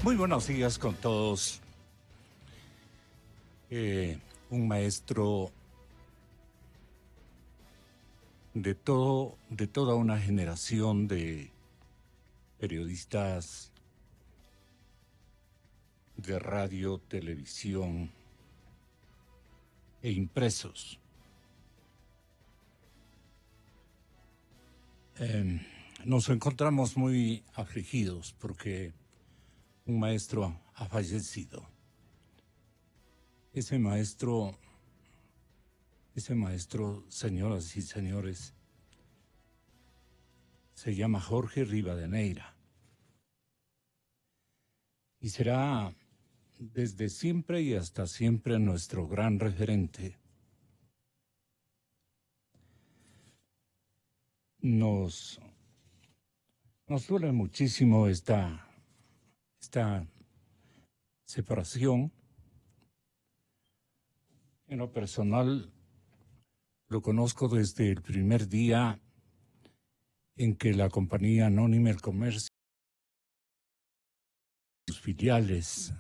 Muy buenos días con todos. Un maestro de toda una generación de periodistas de radio, televisión e impresos. Nos encontramos muy afligidos porque un maestro ha fallecido. Ese maestro, señoras y señores, se llama Jorge Rivadeneira y será desde siempre y hasta siempre nuestro gran referente. Nos duele muchísimo esta separación. En lo personal, lo conozco desde el primer día en que la compañía Anónima El Comercio, sus filiales,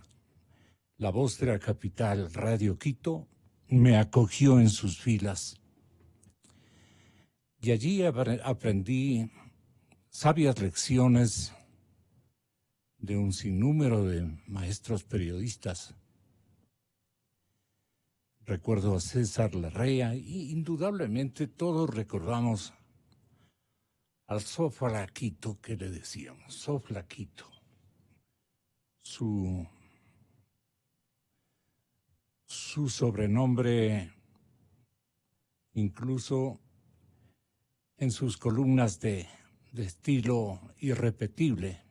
La Voz de la Capital, Radio Quito, me acogió en sus filas. Y allí aprendí sabias lecciones de un sinnúmero de maestros periodistas. Recuerdo a César Larrea y indudablemente todos recordamos al Soflaquito que le decíamos, Soflaquito. Su sobrenombre, incluso en sus columnas de estilo irrepetible,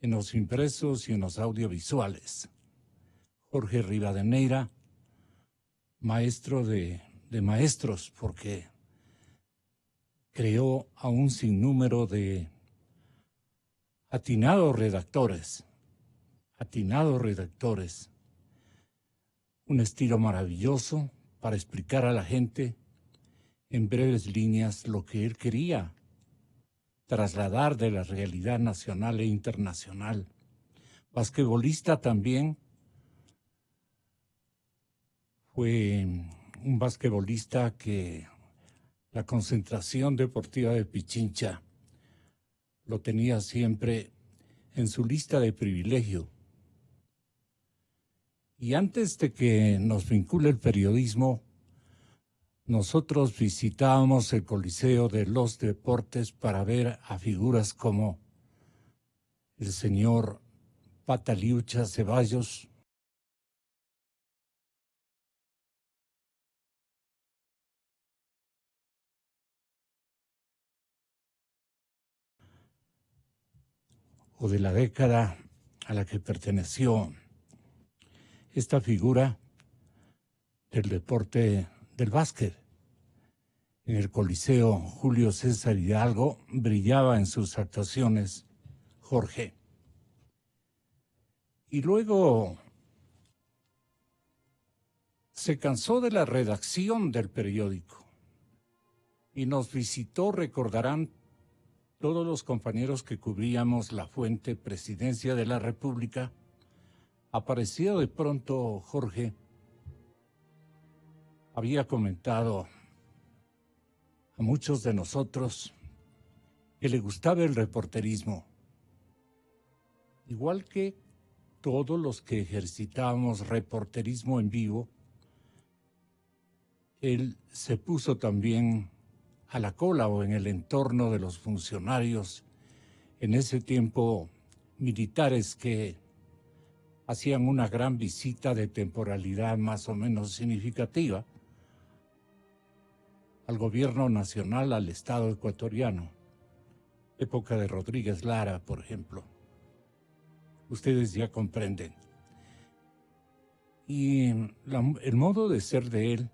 en los impresos y en los audiovisuales. Jorge Rivadeneira, maestro de maestros, porque creó a un sinnúmero de atinados redactores, un estilo maravilloso para explicar a la gente en breves líneas lo que él quería trasladar de la realidad nacional e internacional. Basquetbolista también, fue un basquetbolista que la concentración deportiva de Pichincha lo tenía siempre en su lista de privilegio. Y antes de que nos vincule el periodismo, nosotros visitábamos el Coliseo de los Deportes para ver a figuras como el señor Pataliucha Ceballos, o de la década a la que perteneció esta figura del deporte del básquet. En el Coliseo Julio César Hidalgo brillaba en sus actuaciones Jorge. Y luego se cansó de la redacción del periódico y nos visitó, recordarán todos los compañeros que cubríamos La Fuente, Presidencia de la República. Apareció de pronto Jorge. Había comentado a muchos de nosotros que le gustaba el reporterismo, igual que todos los que ejercitábamos reporterismo en vivo. Él se puso también a la cola o en el entorno de los funcionarios, en ese tiempo militares que hacían una gran visita de temporalidad más o menos significativa al gobierno nacional, al Estado ecuatoriano, época de Rodríguez Lara, por ejemplo. Ustedes ya comprenden. Y el modo de ser de él,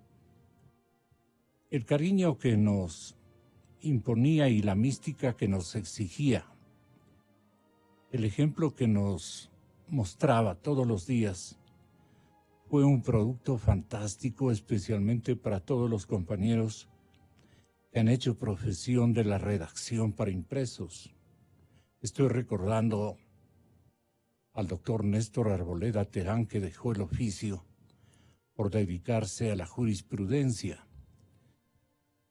el cariño que nos imponía y la mística que nos exigía, el ejemplo que nos mostraba todos los días, fue un producto fantástico, especialmente para todos los compañeros que han hecho profesión de la redacción para impresos. Estoy recordando al doctor Néstor Arboleda Terán, que dejó el oficio por dedicarse a la jurisprudencia.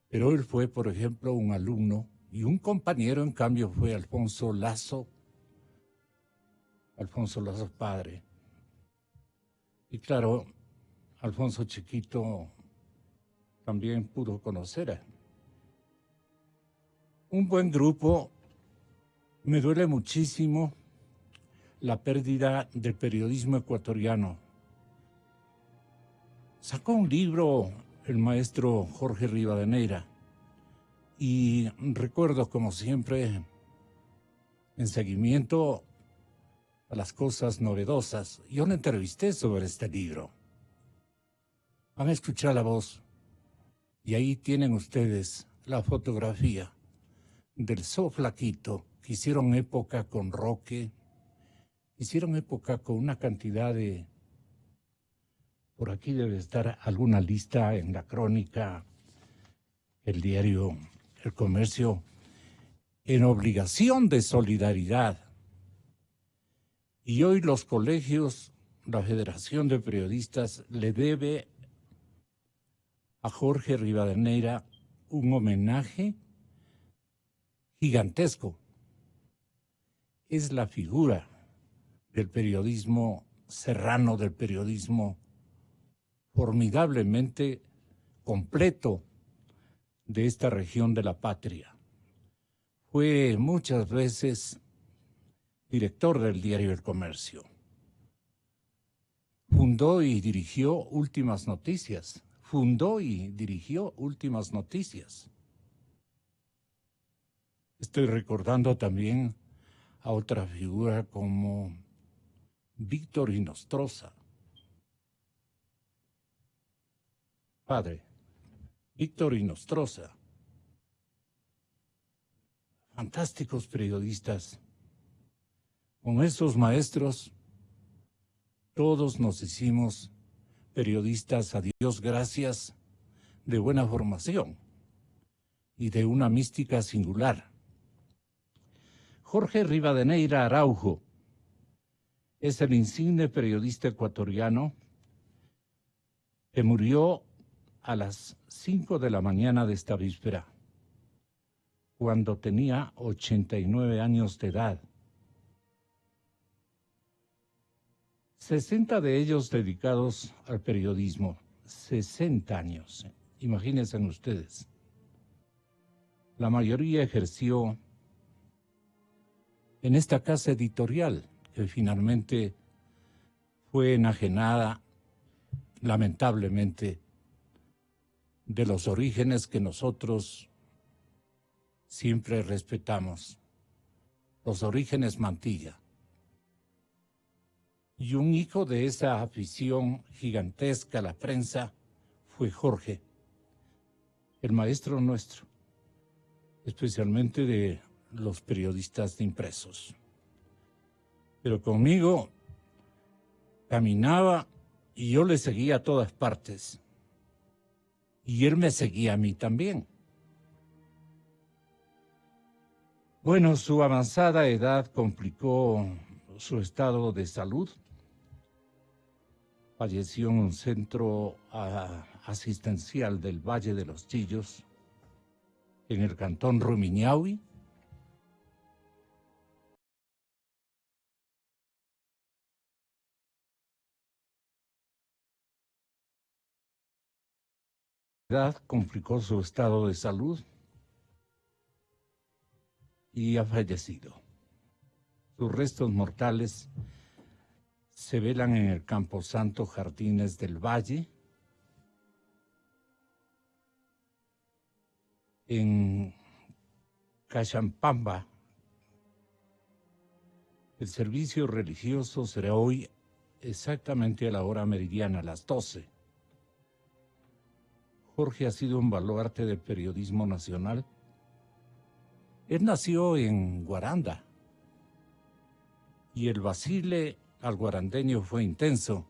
Pero él fue, por ejemplo, un alumno, y un compañero, en cambio, fue Alfonso Lazo padre. Y claro, Alfonso chiquito también pudo conocer a un buen grupo. Me duele muchísimo la pérdida del periodismo ecuatoriano. Sacó un libro el maestro Jorge Rivadeneira y recuerdo, como siempre, en seguimiento a las cosas novedosas, yo le entrevisté sobre este libro. Van a escuchar la voz y ahí tienen ustedes la fotografía del So Flaquito, que hicieron época con Roque, hicieron época con una cantidad de... Por aquí debe estar alguna lista en la crónica, el diario El Comercio, en obligación de solidaridad. Y hoy los colegios, la Federación de Periodistas, le debe a Jorge Rivadeneira un homenaje gigantesco. Es la figura del periodismo serrano, del periodismo formidablemente completo de esta región de la patria. Fue muchas veces director del diario El Comercio. Fundó y dirigió Últimas Noticias. Estoy recordando también a otra figura como Víctor Inostroza. Padre, Víctor Inostroza. Fantásticos periodistas. Con esos maestros, todos nos hicimos periodistas, a Dios gracias, de buena formación y de una mística singular. Jorge Rivadeneira Araujo es el insigne periodista ecuatoriano que murió a las 5 de la mañana de esta víspera, cuando tenía 89 años de edad. 60 de ellos dedicados al periodismo. 60 años, imagínense ustedes. La mayoría ejerció en esta casa editorial, que finalmente fue enajenada, lamentablemente, de los orígenes que nosotros siempre respetamos, los orígenes Mantilla. Y un hijo de esa afición gigantesca a la prensa fue Jorge, el maestro nuestro, especialmente de los periodistas de impresos. Pero conmigo caminaba y yo le seguía a todas partes. Y él me seguía a mí también. Bueno, su avanzada edad complicó su estado de salud. Falleció en un centro asistencial del Valle de los Chillos, en el cantón Rumiñahui. La edad complicó su estado de salud y ha fallecido. Sus restos mortales se velan en el Camposanto Jardines del Valle, en Cachampamba. El servicio religioso será hoy exactamente a la hora meridiana, a las 12. Jorge ha sido un baluarte del periodismo nacional. Él nació en Guaranda y el vacile al guarandeño fue intenso,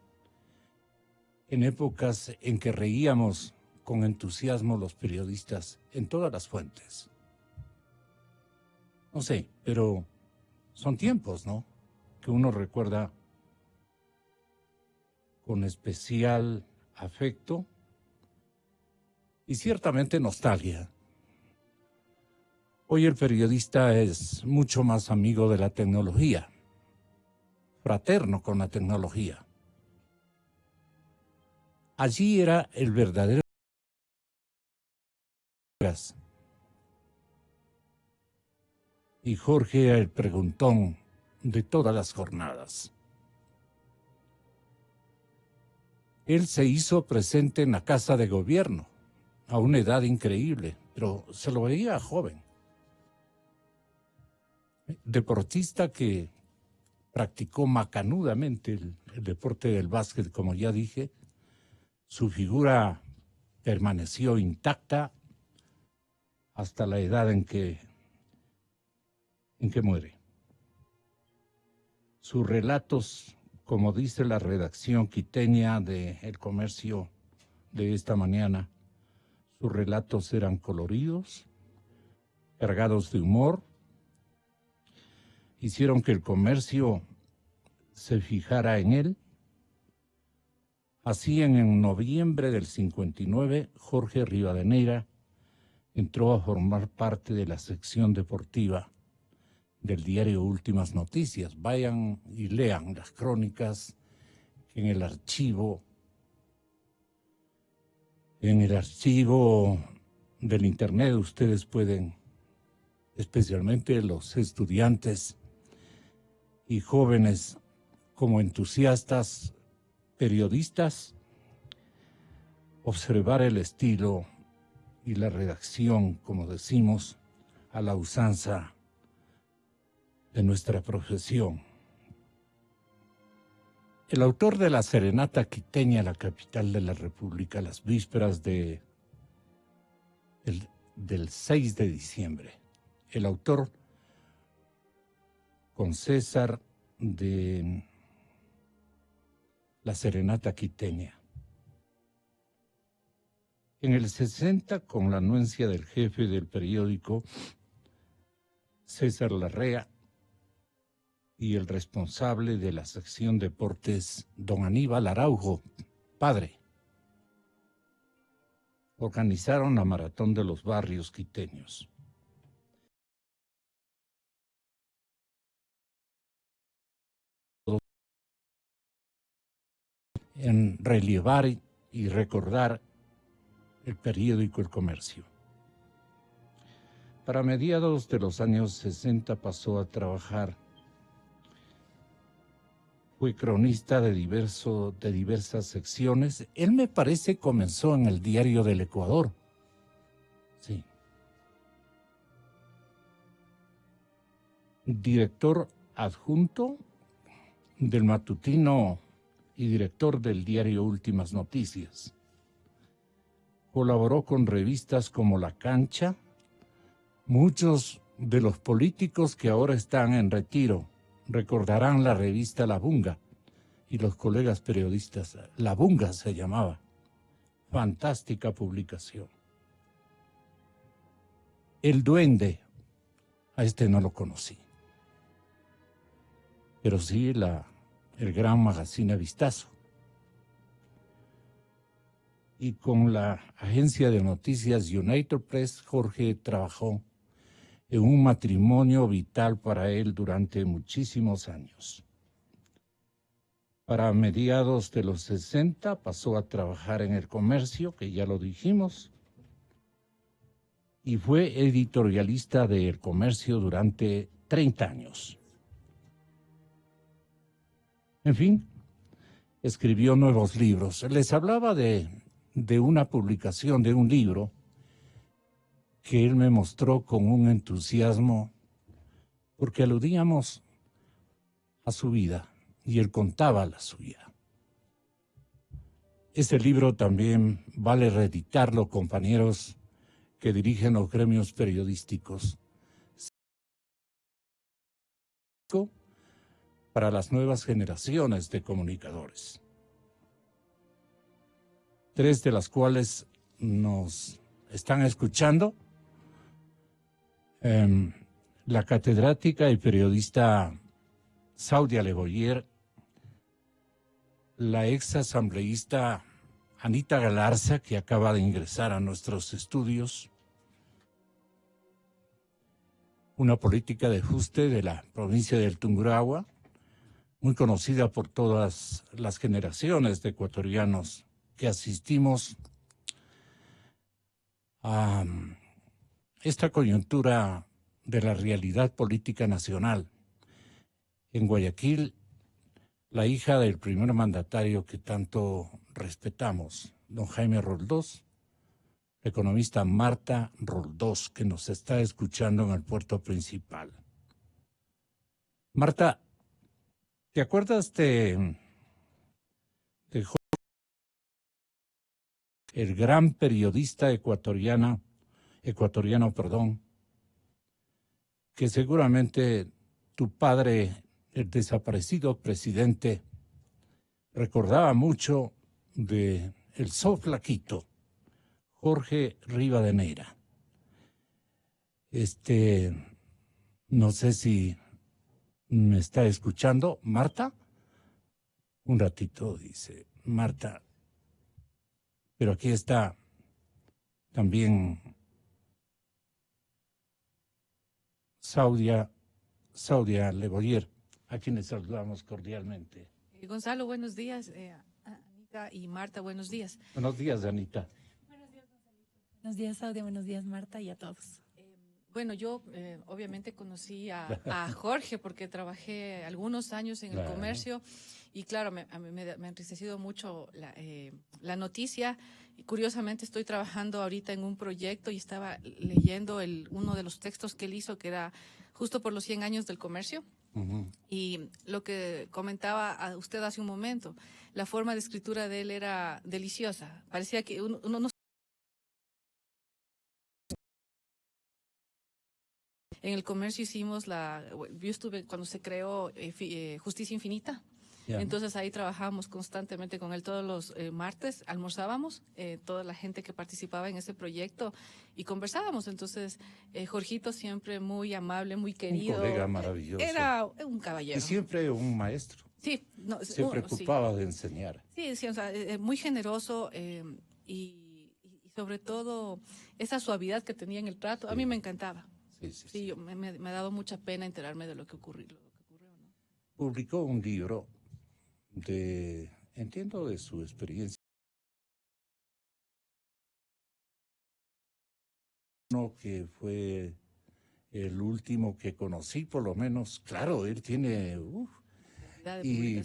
en épocas en que reíamos con entusiasmo los periodistas en todas las fuentes. No sé, pero son tiempos, ¿no? que uno recuerda con especial afecto y ciertamente nostalgia. Hoy el periodista es mucho más amigo de la tecnología, fraterno con la tecnología. Allí era el verdadero y Jorge era el preguntón de todas las jornadas. Él se hizo presente en la Casa de Gobierno a una edad increíble, pero se lo veía joven. Deportista que practicó macanudamente el deporte del básquet, como ya dije. Su figura permaneció intacta hasta la edad en que muere. Sus relatos, como dice la redacción quiteña de El Comercio de esta mañana, sus relatos eran coloridos, cargados de humor, hicieron que El Comercio se fijara en él. Así, en noviembre del 59, Jorge Rivadeneira entró a formar parte de la sección deportiva del diario Últimas Noticias. Vayan y lean las crónicas en el archivo del internet. Ustedes pueden, especialmente los estudiantes y jóvenes como entusiastas, periodistas, observar el estilo y la redacción, como decimos, a la usanza de nuestra profesión. El autor de la serenata quiteña, la capital de la República, las vísperas del 6 de diciembre. El autor con César de la serenata quiteña. En el 60, con la anuencia del jefe del periódico, César Larrea, y el responsable de la sección deportes, don Aníbal Araujo, padre, organizaron la maratón de los barrios quiteños. En relevar y recordar el periódico El Comercio. Para mediados de los años 60 pasó a trabajar. Fue cronista de diversas secciones. Él, me parece, comenzó en el Diario del Ecuador. Sí. Director adjunto del matutino y director del diario Últimas Noticias. Colaboró con revistas como La Cancha. Muchos de los políticos que ahora están en retiro recordarán la revista La Bunga y los colegas periodistas. La Bunga se llamaba. Fantástica publicación. El Duende, a este no lo conocí, pero sí el gran magazine Vistazo. Y con la agencia de noticias United Press, Jorge trabajó en un matrimonio vital para él durante muchísimos años. Para mediados de los 60 pasó a trabajar en El Comercio, que ya lo dijimos, y fue editorialista de El Comercio durante 30 años. En fin, escribió nuevos libros. Les hablaba de una publicación de un libro que él me mostró con un entusiasmo, porque aludíamos a su vida y él contaba la suya. Este libro también vale reeditarlo, compañeros que dirigen los gremios periodísticos, para las nuevas generaciones de comunicadores, 3 de las cuales nos están escuchando. La catedrática y periodista Saudia Leboyer, la ex asambleísta Anita Galarza, que acaba de ingresar a nuestros estudios, una política de ajuste de la provincia del Tungurahua, muy conocida por todas las generaciones de ecuatorianos que asistimos a esta coyuntura de la realidad política nacional. En Guayaquil, la hija del primer mandatario que tanto respetamos, don Jaime Roldós, la economista Marta Roldós, que nos está escuchando en el puerto principal. Marta, ¿te acuerdas de el gran periodista ecuatoriano, que seguramente tu padre, el desaparecido presidente, recordaba mucho de el so flaquito, Jorge Rivadeneira? No sé si me está escuchando. ¿Marta? Un ratito, dice Marta. Pero aquí está también Saudia Leboyer, a quienes saludamos cordialmente. Gonzalo, buenos días. Anita y Marta, buenos días. Buenos días, Anita. Buenos días, Gonzalito. Buenos días, Saudia. Buenos días, Marta, y a todos. Bueno, yo obviamente conocí a Jorge porque trabajé algunos años en el comercio y claro, a mí me ha entristecido mucho la noticia. Y curiosamente estoy trabajando ahorita en un proyecto y estaba leyendo uno de los textos que él hizo, que era justo por los 100 años del comercio. Y lo que comentaba a usted hace un momento, la forma de escritura de él era deliciosa. Parecía que uno no... En el comercio hicimos yo estuve cuando se creó Justicia Infinita. Yeah. Entonces ahí trabajábamos constantemente con él todos los martes, almorzábamos, toda la gente que participaba en ese proyecto y conversábamos. Entonces Jorgito siempre muy amable, muy querido. Un colega maravilloso. Era un caballero. Y siempre un maestro. Sí. Se preocupaba de enseñar. Sí, o sea, muy generoso y sobre todo esa suavidad que tenía en el trato, a mí me encantaba. Sí, me ha dado mucha pena enterarme de lo que ocurrió. ¿No? Publicó un libro entiendo de su experiencia, que fue el último que conocí, por lo menos. Claro, él tiene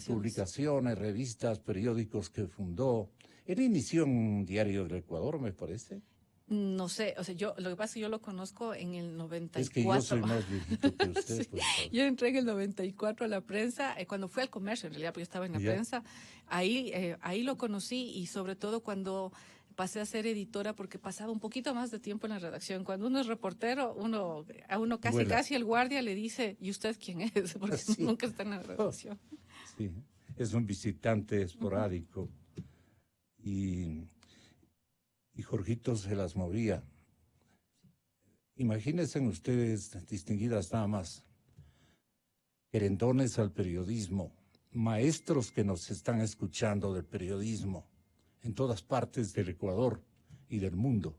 publicaciones, revistas, periódicos que fundó. Él inició en un diario del Ecuador, me parece. No sé, o sea, lo que pasa es que yo lo conozco en el 94. Es que yo soy más viejito que usted. Sí. Pues, yo entré en el 94 a la prensa, cuando fui al comercio, en realidad, porque yo estaba en la prensa. Ahí lo conocí y sobre todo cuando pasé a ser editora, porque pasaba un poquito más de tiempo en la redacción. Cuando uno es reportero, a uno casi el guardia le dice, ¿y usted quién es? Porque nunca está en la redacción. Sí, es un visitante esporádico. Y Jorgito se las movía. Imagínense ustedes, distinguidas damas, querendones al periodismo, maestros que nos están escuchando del periodismo en todas partes del Ecuador y del mundo.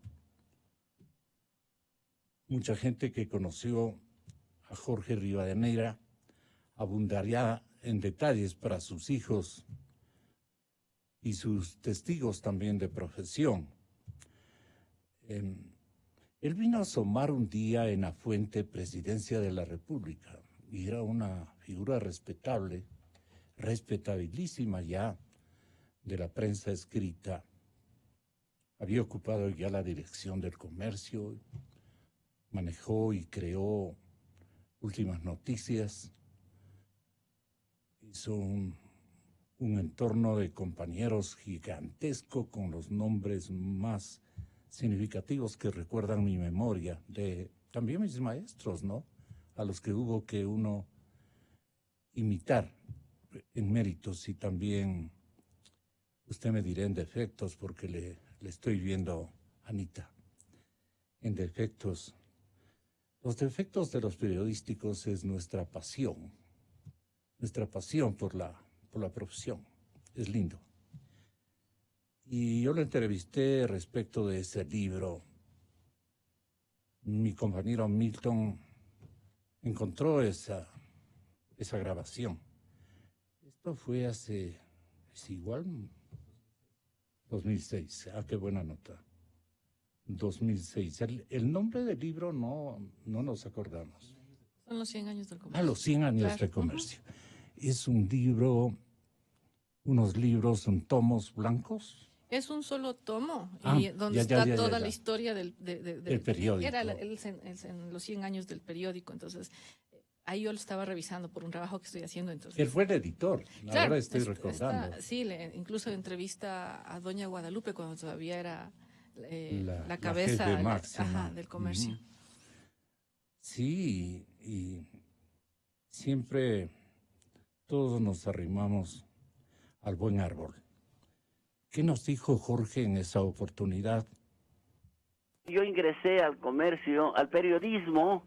Mucha gente que conoció a Jorge Rivadeneira abundaría en detalles para sus hijos y sus testigos también de profesión. Él vino a asomar un día en la fuente Presidencia de la República y era una figura respetable, respetabilísima ya de la prensa escrita. Había ocupado ya la dirección del comercio, manejó y creó Últimas Noticias, hizo un entorno de compañeros gigantesco con los nombres más significativos que recuerdan mi memoria, de también mis maestros, ¿no? A los que hubo que uno imitar en méritos y también, usted me dirá en defectos, porque le estoy viendo, Anita, en defectos. Los defectos de los periodísticos es nuestra pasión, nuestra pasión por la profesión. Es lindo. Y yo lo entrevisté respecto de ese libro. Mi compañero Milton encontró esa grabación. Esto fue hace, es igual, 2006. Ah, qué buena nota. 2006. El nombre del libro no nos acordamos. Son los 100 años del comercio. Ah, los 100 años Claro. del comercio. Es un libro, unos libros, son tomos blancos. Es un solo tomo, Ah, y donde ya, está ya, toda ya. la historia del periódico. Era en los 100 años del periódico, entonces ahí yo lo estaba revisando por un trabajo que estoy haciendo. Entonces, Él fue el editor, claro, ahora estoy recordando. sí, incluso entrevista a doña Guadalupe cuando todavía era la jefe cabeza máxima. del comercio. Sí, y siempre todos nos arrimamos al buen árbol. ¿Qué nos dijo Jorge en esa oportunidad? Yo ingresé al comercio, al periodismo.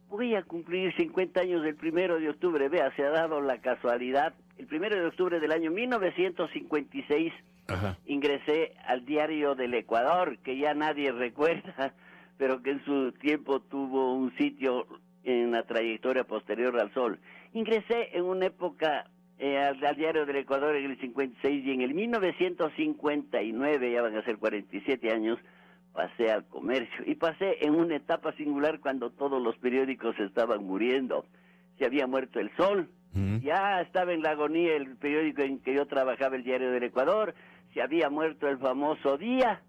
Voy a cumplir 50 años el 1 de octubre. Vea, se ha dado la casualidad. El 1 de octubre del año 1956 ingresé al Diario del Ecuador, que ya nadie recuerda, pero que en su tiempo tuvo un sitio en la trayectoria posterior al Sol. Ingresé en una época al Diario del Ecuador en el 56 y en el 1959, ya van a ser 47 años, pasé al comercio y pasé en una etapa singular cuando todos los periódicos estaban muriendo. Se había muerto el Sol, ya estaba en la agonía el periódico en que yo trabajaba, el Diario del Ecuador, se había muerto el famoso Día,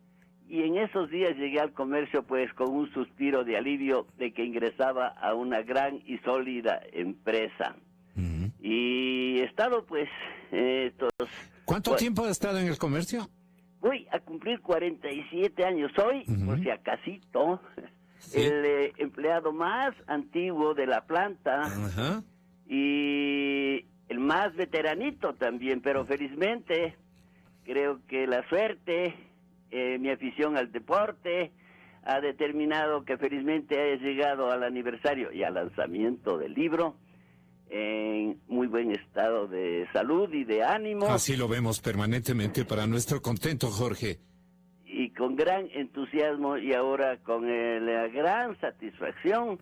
y en esos días llegué al comercio pues con un suspiro de alivio de que ingresaba a una gran y sólida empresa. Y he estado pues ¿Cuánto tiempo has estado en el comercio? Voy a cumplir 47 años. Soy, por si acasito, el empleado más antiguo de la planta y el más veteranito también, pero felizmente creo que la suerte, mi afición al deporte, ha determinado que felizmente he llegado al aniversario y al lanzamiento del libro en muy buen estado de salud y de ánimo. Así lo vemos permanentemente para nuestro contento, Jorge. Y con gran entusiasmo y ahora con la gran satisfacción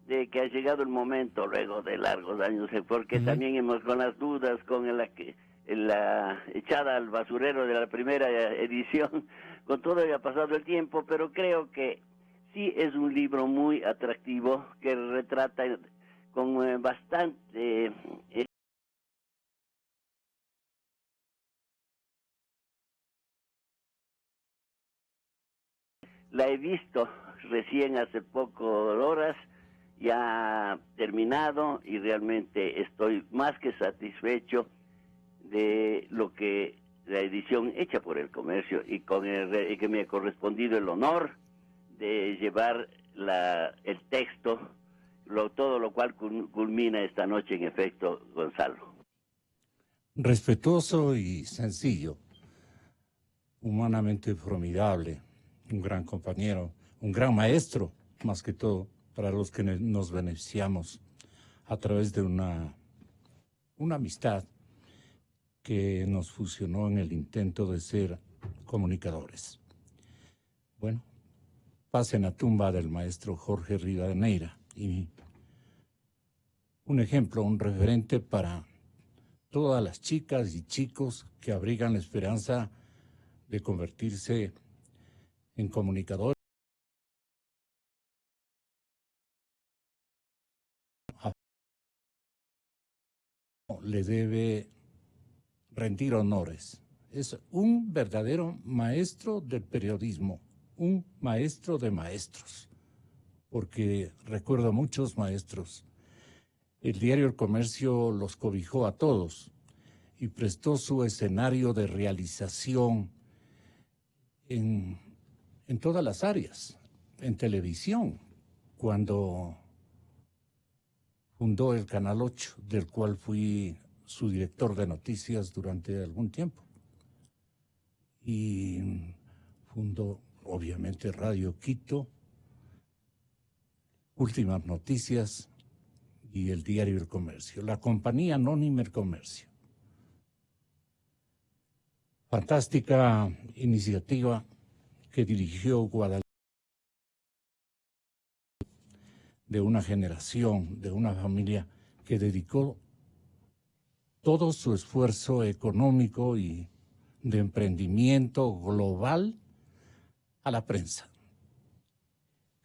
de que ha llegado el momento luego de largos años, porque también hemos con las dudas, con la echada al basurero de la primera edición, con todo ya ha pasado el tiempo, pero creo que sí es un libro muy atractivo que retrata con bastante la he visto recién hace poco horas, ya terminado, y realmente estoy más que satisfecho de lo que la edición hecha por el comercio y que me ha correspondido el honor de llevar el texto, todo lo cual culmina esta noche, en efecto, Gonzalo. Respetuoso y sencillo, humanamente formidable, un gran compañero, un gran maestro, más que todo, para los que nos beneficiamos a través de una amistad que nos fusionó en el intento de ser comunicadores. Bueno, pasen a tumba del maestro Jorge Rivadeneira, y un ejemplo, un referente para todas las chicas y chicos que abrigan la esperanza de convertirse en comunicadores. Le debe rendir honores. Es un verdadero maestro del periodismo, un maestro de maestros, porque recuerdo a muchos maestros. El diario El Comercio los cobijó a todos y prestó su escenario de realización en todas las áreas, en televisión, cuando fundó el Canal 8, del cual fui su director de noticias durante algún tiempo. Y fundó, obviamente, Radio Quito, Últimas Noticias, y el diario El Comercio, la Compañía Anónima El Comercio. Fantástica iniciativa que dirigió Guadalupe, de una generación, de una familia que dedicó todo su esfuerzo económico y de emprendimiento global a la prensa.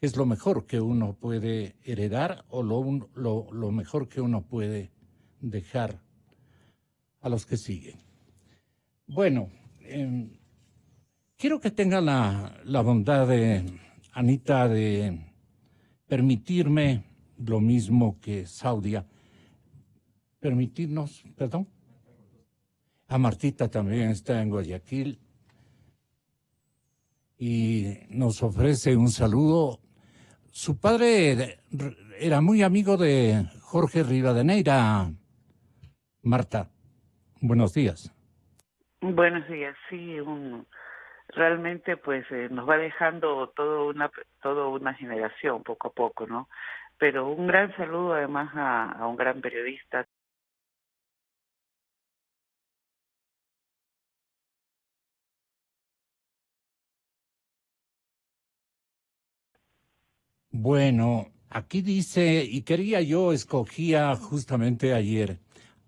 Es lo mejor que uno puede heredar o lo mejor que uno puede dejar a los que siguen. Bueno, quiero que tenga la bondad de, Anita, de permitirme lo mismo que Saudia, permitirnos, perdón, a Martita también está en Guayaquil y nos ofrece un saludo. Su padre era muy amigo de Jorge Rivadeneira. Marta, buenos días. Buenos días, sí, realmente pues nos va dejando toda una generación poco a poco, ¿no? Pero un gran saludo además a un gran periodista. Bueno, aquí dice, y escogía justamente ayer,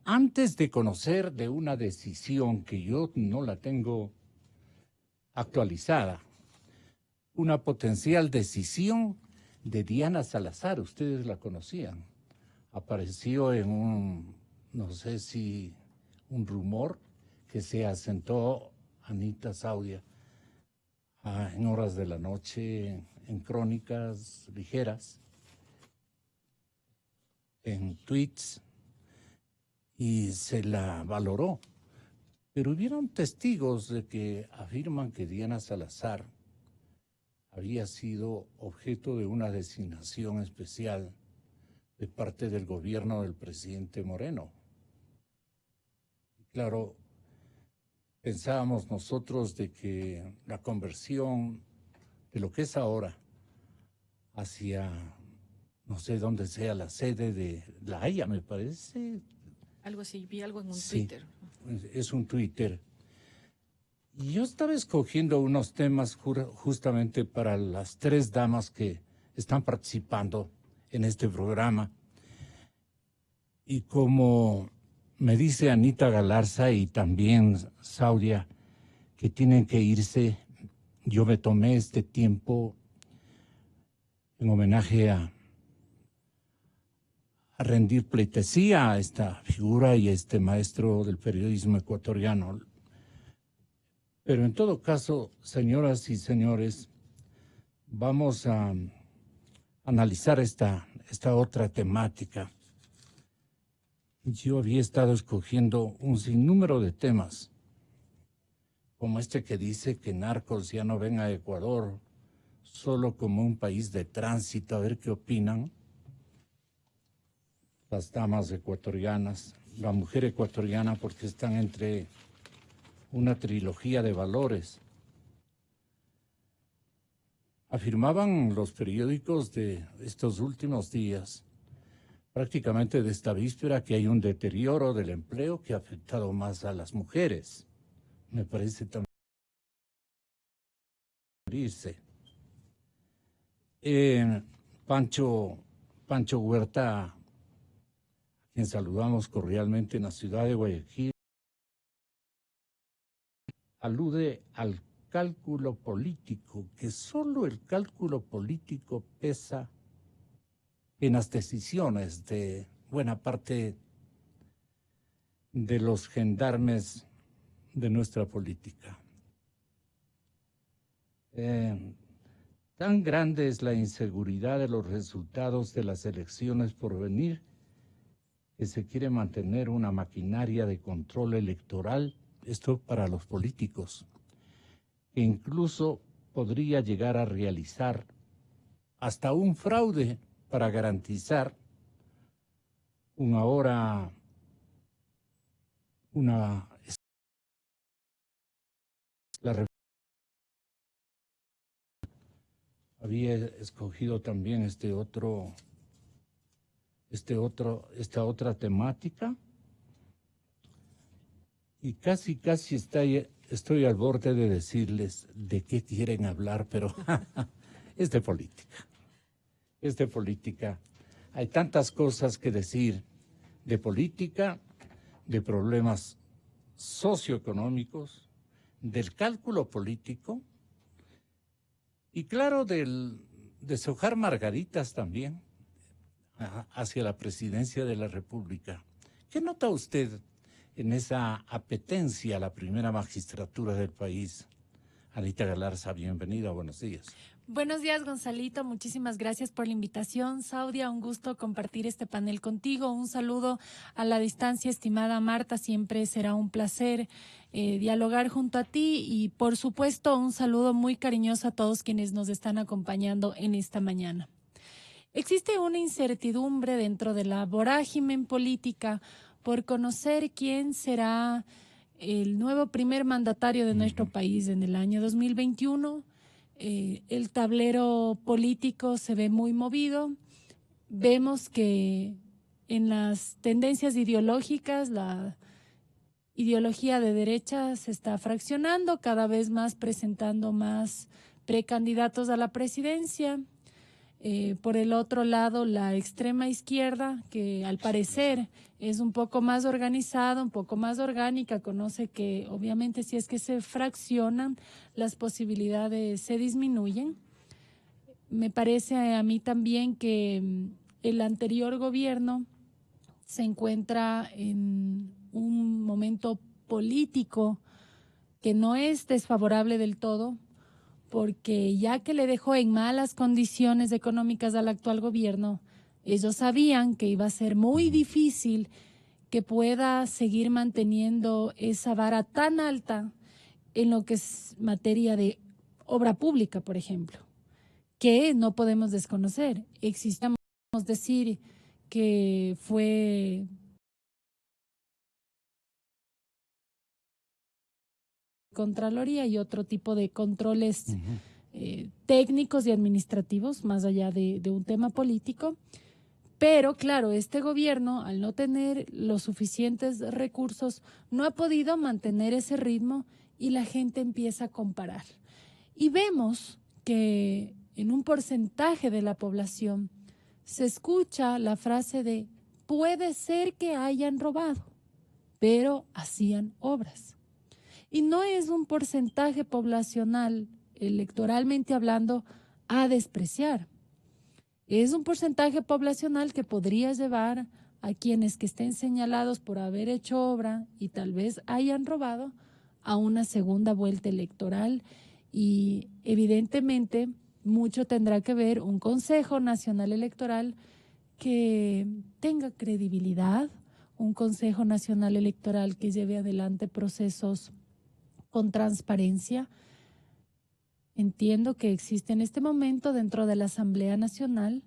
antes de conocer de una decisión que yo no la tengo actualizada, una potencial decisión de Diana Salazar, ustedes la conocían, apareció en no sé si un rumor que se asentó Anita Saudia en horas de la noche, en crónicas ligeras, en tweets, y se la valoró. Pero hubieron testigos de que afirman que Diana Salazar había sido objeto de una designación especial de parte del gobierno del presidente Moreno. Y claro, pensábamos nosotros de que la conversión de lo que es ahora hacia, no sé dónde sea la sede de La Haya, me parece. Algo así, vi algo en un Sí, Twitter. es un Twitter. Y yo estaba escogiendo unos temas justamente para las tres damas que están participando en este programa. Y como me dice Anita Galarza y también Saudia que tienen que irse, yo me tomé este tiempo en homenaje a rendir pleitesía a esta figura y a este maestro del periodismo ecuatoriano. Pero en todo caso, señoras y señores, vamos a analizar esta otra temática. Yo había estado escogiendo un sinnúmero de temas, como este que dice que narcos ya no ven a Ecuador solo como un país de tránsito, a ver qué opinan las damas ecuatorianas, la mujer ecuatoriana, porque están entre una trilogía de valores. Afirmaban los periódicos de estos últimos días, prácticamente de esta víspera, que hay un deterioro del empleo que ha afectado más a las mujeres. Me parece también irse. Pancho Huerta, a quien saludamos cordialmente en la ciudad de Guayaquil, alude al cálculo político, que solo el cálculo político pesa en las decisiones de buena parte de los gendarmes de nuestra política. Tan grande es la inseguridad de los resultados de las elecciones por venir que se quiere mantener una maquinaria de control electoral, esto para los políticos, que incluso podría llegar a realizar hasta un fraude para garantizar había escogido también este otro esta otra temática. Y casi estoy al borde de decirles de qué quieren hablar, pero es de política. Es de política. Hay tantas cosas que decir de política, de problemas socioeconómicos, del cálculo político y claro, de deshojar margaritas también hacia la presidencia de la República. ¿Qué nota usted en esa apetencia a la primera magistratura del país? Anita Galarza, bienvenida, buenos días. Buenos días, Gonzalito. Muchísimas gracias por la invitación. Saudia, un gusto compartir este panel contigo. Un saludo a la distancia, estimada Marta. Siempre será un placer dialogar junto a ti y, por supuesto, un saludo muy cariñoso a todos quienes nos están acompañando en esta mañana. Existe una incertidumbre dentro de la vorágine política por conocer quién será el nuevo primer mandatario de nuestro país en el año 2021. El tablero político se ve muy movido. Vemos que en las tendencias ideológicas, la ideología de derecha se está fraccionando, cada vez más presentando más precandidatos a la presidencia. Por el otro lado, la extrema izquierda, que al parecer es un poco más organizada, un poco más orgánica, conoce que obviamente si es que se fraccionan, las posibilidades se disminuyen. Me parece a mí también que el anterior gobierno se encuentra en un momento político que no es desfavorable del todo, porque ya que le dejó en malas condiciones económicas al actual gobierno, ellos sabían que iba a ser muy difícil que pueda seguir manteniendo esa vara tan alta en lo que es materia de obra pública, por ejemplo, que no podemos desconocer. Existamos decir que fue Contraloría y otro tipo de controles técnicos y administrativos, más allá de un tema político. Pero claro, este gobierno, al no tener los suficientes recursos, no ha podido mantener ese ritmo y la gente empieza a comparar. Y vemos que en un porcentaje de la población se escucha la frase de puede ser que hayan robado, pero hacían obras. Y no es un porcentaje poblacional, electoralmente hablando, a despreciar. Es un porcentaje poblacional que podría llevar a quienes que estén señalados por haber hecho obra y tal vez hayan robado a una segunda vuelta electoral. Y evidentemente mucho tendrá que ver un Consejo Nacional Electoral que tenga credibilidad, un Consejo Nacional Electoral que lleve adelante procesos con transparencia. Entiendo que existe en este momento dentro de la Asamblea Nacional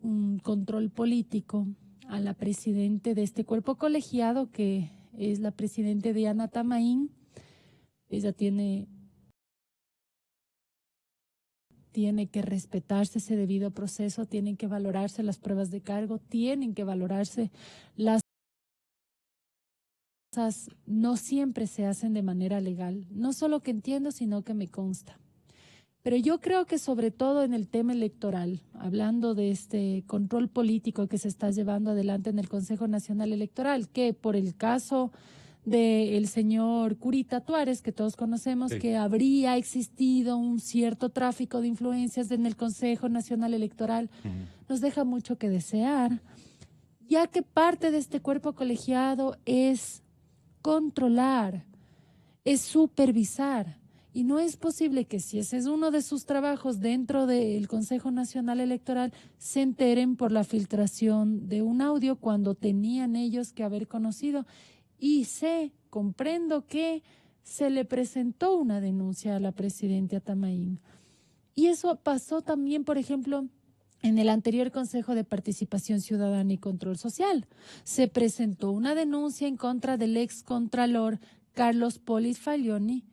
un control político a la presidente de este cuerpo colegiado, que es la presidente Diana Tamaín. Ella tiene que respetarse ese debido proceso, tienen que valorarse las pruebas de cargo, tienen que valorarse las cosas, no siempre se hacen de manera legal, no solo que entiendo, sino que me consta. Pero yo creo que sobre todo en el tema electoral, hablando de este control político que se está llevando adelante en el Consejo Nacional Electoral, que por el caso del señor Curita Tuárez, que todos conocemos, sí, que habría existido un cierto tráfico de influencias en el Consejo Nacional Electoral, nos deja mucho que desear, ya que parte de este cuerpo colegiado es controlar, es supervisar. Y no es posible que si ese es uno de sus trabajos dentro del Consejo Nacional Electoral, se enteren por la filtración de un audio cuando tenían ellos que haber conocido. Y comprendo que se le presentó una denuncia a la presidenta Tamaín. Y eso pasó también, por ejemplo, en el anterior Consejo de Participación Ciudadana y Control Social. Se presentó una denuncia en contra del excontralor Carlos Polis Faglioni,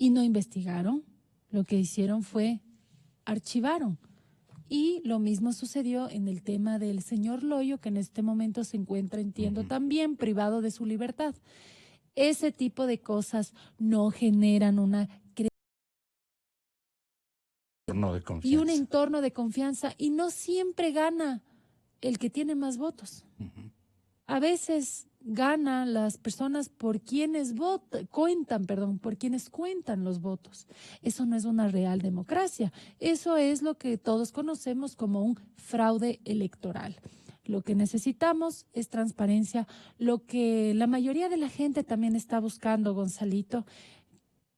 y no investigaron. Lo que hicieron fue archivaron. Y lo mismo sucedió en el tema del señor Loyo, que en este momento se encuentra, entiendo, también privado de su libertad. Ese tipo de cosas no generan una y un entorno de confianza, y no siempre gana el que tiene más votos. A veces gana las personas por quienes por quienes cuentan los votos. Eso no es una real democracia. Eso es lo que todos conocemos como un fraude electoral. Lo que necesitamos es transparencia, lo que la mayoría de la gente también está buscando, Gonzalito,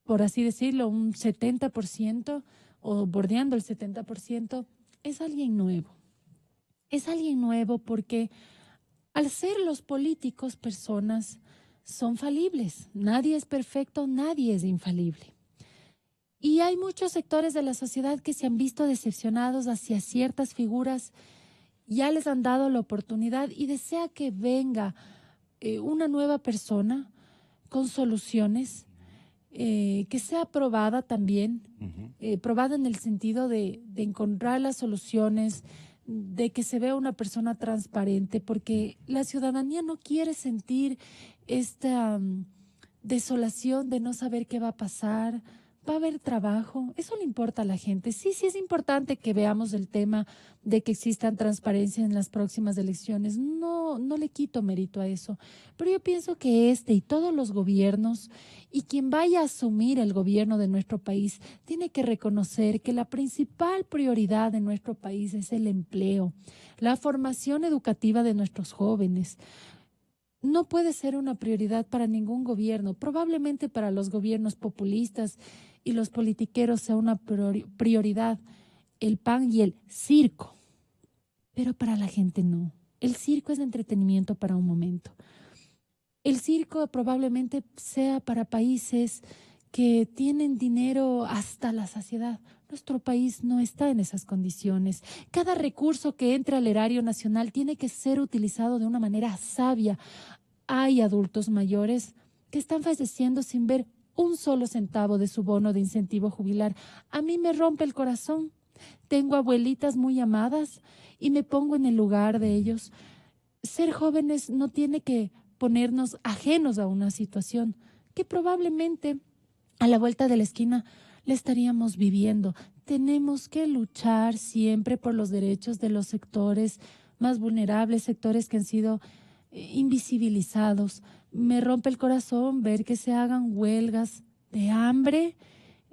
por así decirlo, un 70% o bordeando el 70%, es alguien nuevo. Es alguien nuevo porque al ser los políticos personas, son falibles. Nadie es perfecto, nadie es infalible. Y hay muchos sectores de la sociedad que se han visto decepcionados hacia ciertas figuras, ya les han dado la oportunidad y desea que venga una nueva persona con soluciones, que sea probada también, probada en el sentido de encontrar las soluciones, de que se vea una persona transparente, porque la ciudadanía no quiere sentir esta desolación de no saber qué va a pasar. Va a haber trabajo, eso le importa a la gente. Sí, sí es importante que veamos el tema de que existan transparencia en las próximas elecciones. No, no le quito mérito a eso, pero yo pienso que este y todos los gobiernos y quien vaya a asumir el gobierno de nuestro país tiene que reconocer que la principal prioridad de nuestro país es el empleo, la formación educativa de nuestros jóvenes. No puede ser una prioridad para ningún gobierno. Probablemente para los gobiernos populistas y los politiqueros sea una prioridad el pan y el circo, pero para la gente no. El circo es entretenimiento para un momento. El circo probablemente sea para países que tienen dinero hasta la saciedad. Nuestro país no está en esas condiciones. Cada recurso que entre al erario nacional tiene que ser utilizado de una manera sabia. Hay adultos mayores que están falleciendo sin ver un solo centavo de su bono de incentivo jubilar. A mí me rompe el corazón. Tengo abuelitas muy amadas y me pongo en el lugar de ellos. Ser jóvenes no tiene que ponernos ajenos a una situación que probablemente a la vuelta de la esquina le estaríamos viviendo. Tenemos que luchar siempre por los derechos de los sectores más vulnerables, sectores que han sido invisibilizados. Me rompe el corazón ver que se hagan huelgas de hambre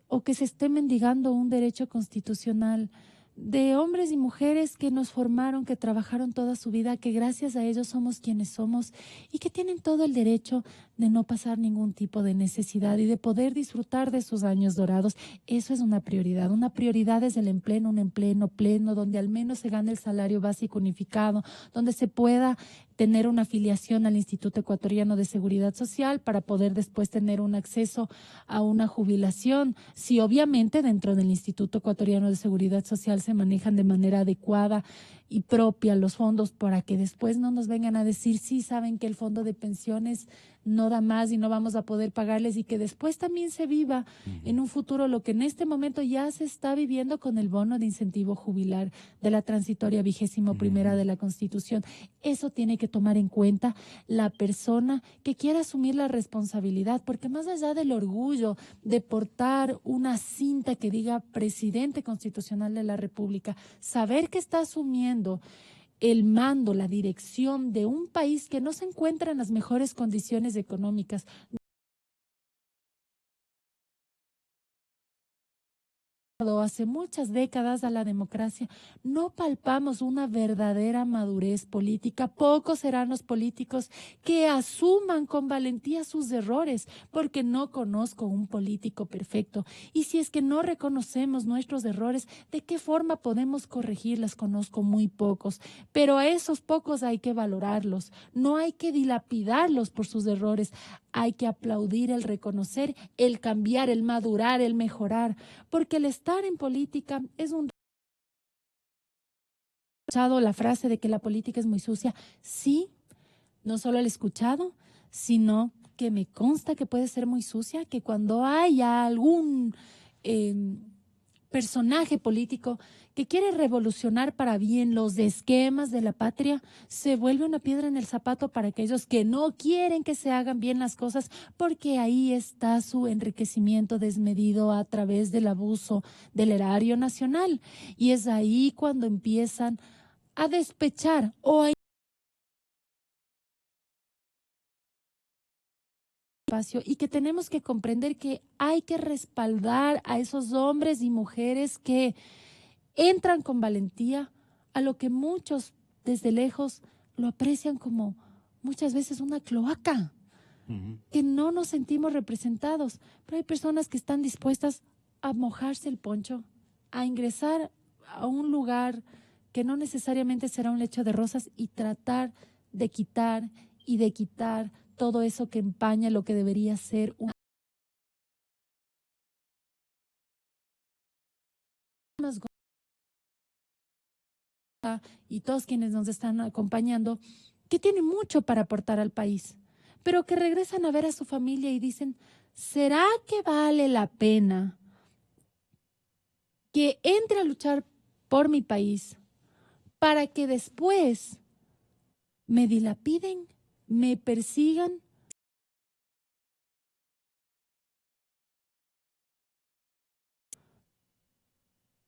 o que se esté mendigando un derecho constitucional de hombres y mujeres que nos formaron, que trabajaron toda su vida, que gracias a ellos somos quienes somos y que tienen todo el derecho de no pasar ningún tipo de necesidad y de poder disfrutar de sus años dorados. Eso es una prioridad. Una prioridad es el empleo, un empleo pleno, donde al menos se gane el salario básico unificado, donde se pueda tener una afiliación al Instituto Ecuatoriano de Seguridad Social para poder después tener un acceso a una jubilación. Si obviamente dentro del Instituto Ecuatoriano de Seguridad Social se manejan de manera adecuada y propia los fondos, para que después no nos vengan a decir, sí, saben que el fondo de pensiones no da más y no vamos a poder pagarles, y que después también se viva en un futuro lo que en este momento ya se está viviendo con el bono de incentivo jubilar de la transitoria 21ª de la Constitución. Eso tiene que tomar en cuenta la persona que quiera asumir la responsabilidad, porque más allá del orgullo de portar una cinta que diga presidente constitucional de la República, saber que está asumiendo el mando, la dirección de un país que no se encuentra en las mejores condiciones económicas. Hace muchas décadas a la democracia, no palpamos una verdadera madurez política. Pocos serán los políticos que asuman con valentía sus errores, porque no conozco un político perfecto. Y si es que no reconocemos nuestros errores, ¿de qué forma podemos corregirlas? Conozco muy pocos, pero a esos pocos hay que valorarlos. No hay que dilapidarlos por sus errores. Hay que aplaudir el reconocer, el cambiar, el madurar, el mejorar, porque el estar en política es un... ¿He escuchado la frase de que la política es muy sucia? Sí, no solo la he escuchado, sino que me consta que puede ser muy sucia, que cuando haya algún personaje político que quiere revolucionar para bien los esquemas de la patria, se vuelve una piedra en el zapato para aquellos que no quieren que se hagan bien las cosas, porque ahí está su enriquecimiento desmedido a través del abuso del erario nacional. Y es ahí cuando empiezan a despechar o a espacio, y que tenemos que comprender que hay que respaldar a esos hombres y mujeres que entran con valentía a lo que muchos desde lejos lo aprecian como muchas veces una cloaca, que no nos sentimos representados, pero hay personas que están dispuestas a mojarse el poncho, a ingresar a un lugar que no necesariamente será un lecho de rosas y tratar de quitar y de quitar todo eso que empaña lo que debería ser un y todos quienes nos están acompañando, que tienen mucho para aportar al país, pero que regresan a ver a su familia y dicen, ¿será que vale la pena que entre a luchar por mi país para que después me dilapiden, me persigan?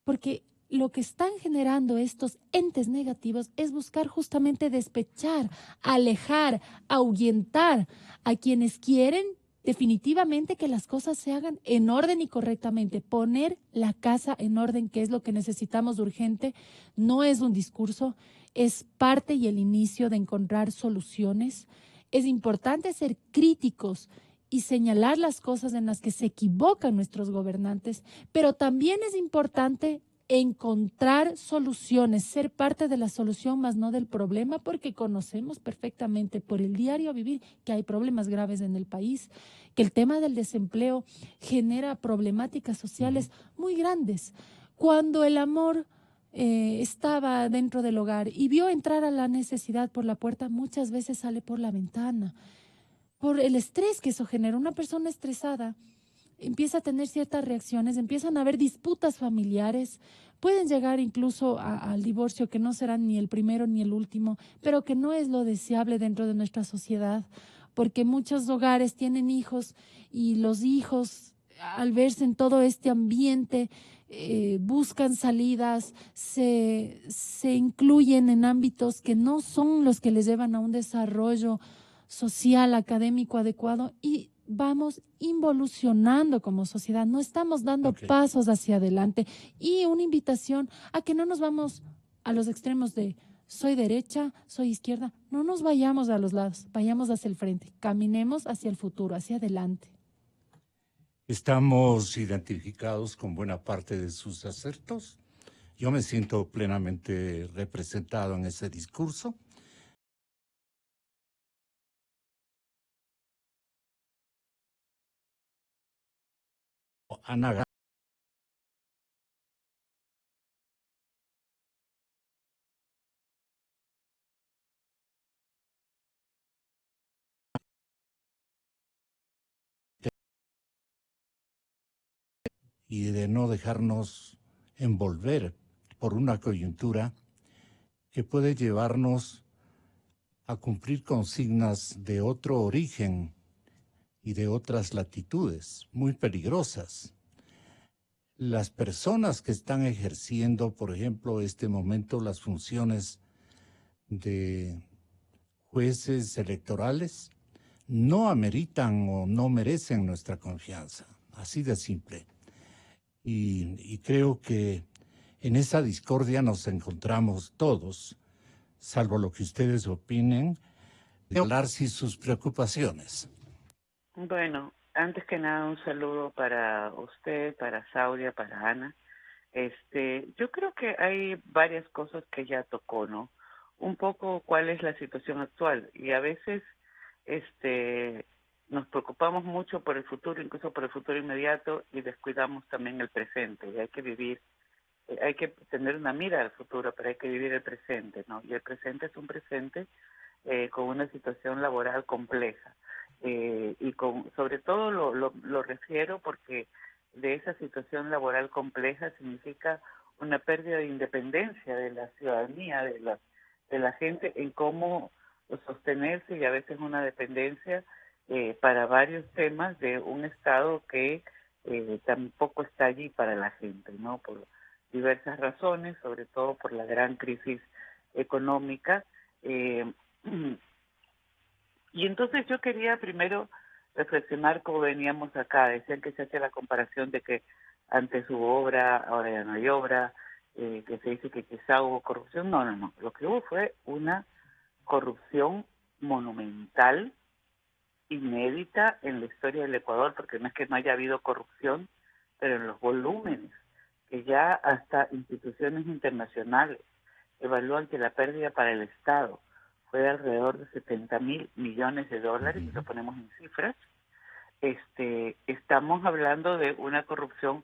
Porque lo que están generando estos entes negativos es buscar justamente despechar, alejar, ahuyentar a quienes quieren definitivamente que las cosas se hagan en orden y correctamente. Poner la casa en orden, que es lo que necesitamos de urgente, no es un discurso, es parte y el inicio de encontrar soluciones. Es importante ser críticos y señalar las cosas en las que se equivocan nuestros gobernantes, pero también es importante encontrar soluciones, ser parte de la solución, más no del problema, porque conocemos perfectamente por el diario vivir que hay problemas graves en el país, que el tema del desempleo genera problemáticas sociales muy grandes. Cuando el amor estaba dentro del hogar y vio entrar a la necesidad por la puerta, muchas veces sale por la ventana por el estrés que eso genera. Una persona estresada empieza a tener ciertas reacciones, empiezan a haber disputas familiares, pueden llegar incluso al divorcio, que no será ni el primero ni el último, pero que no es lo deseable dentro de nuestra sociedad, porque muchos hogares tienen hijos y los hijos, al verse en todo este ambiente, buscan salidas, se incluyen en ámbitos que no son los que les llevan a un desarrollo social, académico adecuado, y vamos involucionando como sociedad, no estamos dando pasos hacia adelante. Y una invitación a que no nos vamos a los extremos de soy derecha, soy izquierda, no nos vayamos a los lados, vayamos hacia el frente, caminemos hacia el futuro, hacia adelante. Estamos identificados con buena parte de sus acertos. Yo me siento plenamente representado en ese discurso. Ana y de no dejarnos envolver por una coyuntura que puede llevarnos a cumplir consignas de otro origen y de otras latitudes, muy peligrosas. Las personas que están ejerciendo, por ejemplo, este momento las funciones de jueces electorales, no ameritan o no merecen nuestra confianza, así de simple. Y creo que en esa discordia nos encontramos todos, salvo lo que ustedes opinen, de hablar sin sus preocupaciones. Bueno, antes que nada un saludo para usted, para Saudia, para Ana. Yo creo que hay varias cosas que ya tocó, ¿no? Un poco cuál es la situación actual, y a veces nos preocupamos mucho por el futuro, incluso por el futuro inmediato, y descuidamos también el presente. Y hay que vivir, hay que tener una mira al futuro, pero hay que vivir el presente, ¿no? Y el presente es un presente con una situación laboral compleja. Y sobre todo lo refiero porque de esa situación laboral compleja significa una pérdida de independencia de la ciudadanía, de la gente en cómo sostenerse, y a veces una dependencia para varios temas de un Estado que tampoco está allí para la gente, ¿no? Por diversas razones, sobre todo por la gran crisis económica. Y entonces yo quería primero reflexionar cómo veníamos acá. Decían que se hace la comparación de que antes hubo obra, ahora ya no hay obra, que se dice que quizá hubo corrupción. No, no, no. Lo que hubo fue una corrupción monumental, inédita en la historia del Ecuador, porque no es que no haya habido corrupción, pero en los volúmenes, que ya hasta instituciones internacionales evalúan que la pérdida para el Estado fue de alrededor de 70.000 millones de dólares, si lo ponemos en cifras. Estamos hablando de una corrupción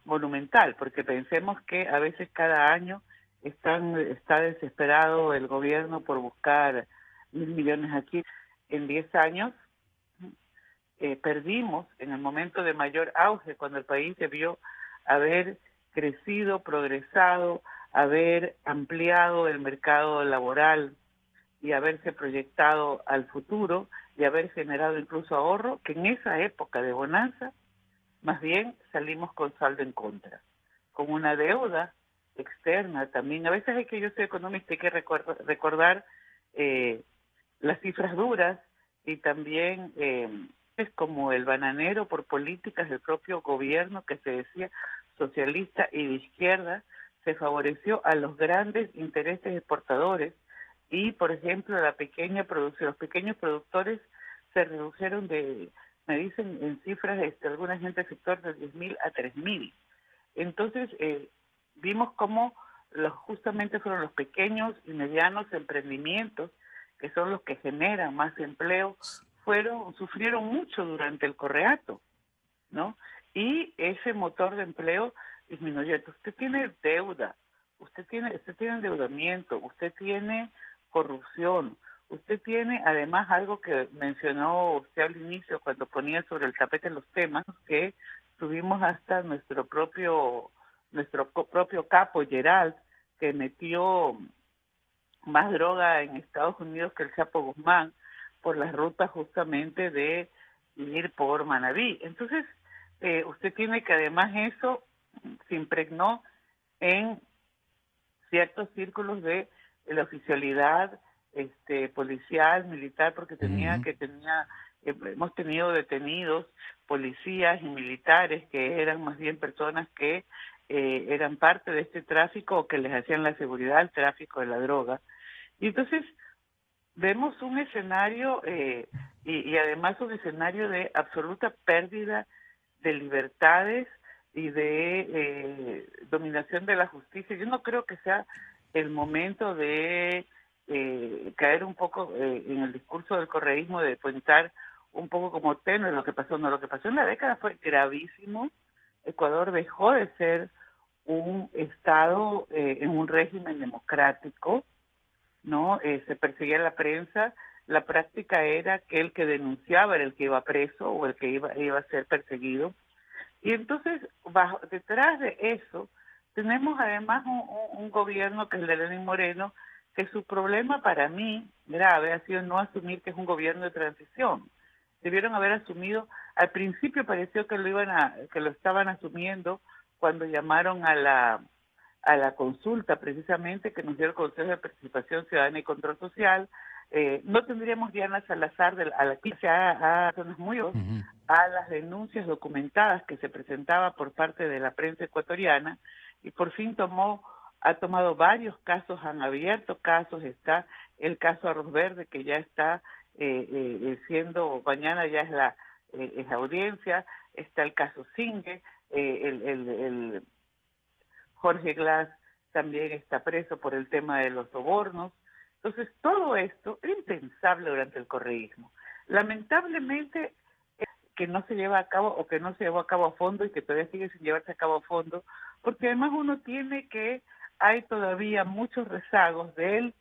monumental, porque pensemos que a veces cada año está desesperado el gobierno por buscar 1.000 millones aquí. En 10 años perdimos en el momento de mayor auge, cuando el país debió haber crecido, progresado, haber ampliado el mercado laboral y haberse proyectado al futuro y haber generado incluso ahorro, que en esa época de bonanza más bien salimos con saldo en contra, con una deuda externa también. A veces yo soy economista, hay que recordar las cifras duras, y también es como el bananero por políticas del propio gobierno que se decía socialista y de izquierda, se favoreció a los grandes intereses exportadores y, por ejemplo, la pequeña producción, los pequeños productores se redujeron me dicen en cifras, alguna gente del sector de 10.000 a 3.000. Entonces, vimos cómo justamente fueron los pequeños y medianos emprendimientos, que son los que generan más empleo, sufrieron mucho durante el correato, ¿no? Y ese motor de empleo disminuyó. Entonces, usted tiene deuda, usted tiene endeudamiento, usted tiene corrupción, usted tiene además algo que mencionó usted al inicio cuando ponía sobre el tapete los temas, que tuvimos hasta nuestro propio capo Gerald, que metió más droga en Estados Unidos que el Chapo Guzmán por las rutas justamente de ir por Manabí. Entonces, usted tiene que además eso se impregnó en ciertos círculos de la oficialidad policial, militar, porque hemos tenido detenidos policías y militares que eran más bien personas que eran parte de este tráfico o que les hacían la seguridad al tráfico de la droga. Y entonces vemos un escenario y además un escenario de absoluta pérdida de libertades y de dominación de la justicia. Yo no creo que sea el momento de caer un poco en el discurso del correísmo, de pensar un poco como tenue lo que pasó. No, lo que pasó en la década fue gravísimo. Ecuador dejó de ser un Estado en un régimen democrático, ¿no? Se perseguía a la prensa. La práctica era que el que denunciaba era el que iba preso o el que iba a ser perseguido. Y entonces, detrás de eso, tenemos además un gobierno que es el de Lenín Moreno, que su problema para mí grave ha sido no asumir que es un gobierno de transición. Debieron haber asumido, al principio pareció que lo estaban asumiendo cuando llamaron a la consulta precisamente que nos dio el Consejo de Participación Ciudadana y Control Social. No tendríamos Diana Salazar a las denuncias documentadas que se presentaba por parte de la prensa ecuatoriana, y por fin ha tomado varios casos, han abierto casos. Está el caso Arroz Verde, que ya está siendo, mañana ya es la audiencia. Está el caso Singue, el Jorge Glass también está preso por el tema de los sobornos. Entonces, todo esto era impensable durante el correísmo. Lamentablemente, que no se lleva a cabo o que no se llevó a cabo a fondo y que todavía sigue sin llevarse a cabo a fondo, porque además hay todavía muchos rezagos de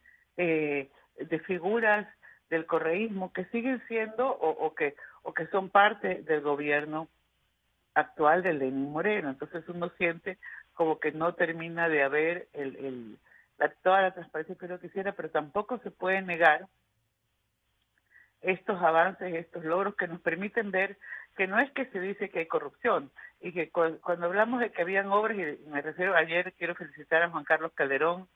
figuras del correísmo que siguen siendo o que son parte del gobierno actual de Lenín Moreno. Entonces uno siente como que no termina de haber toda la transparencia que uno quisiera, pero tampoco se puede negar estos avances, estos logros que nos permiten ver que no es que se dice que hay corrupción, y que cuando hablamos de que habían obras, y me refiero, ayer quiero felicitar a Juan Carlos Calderón,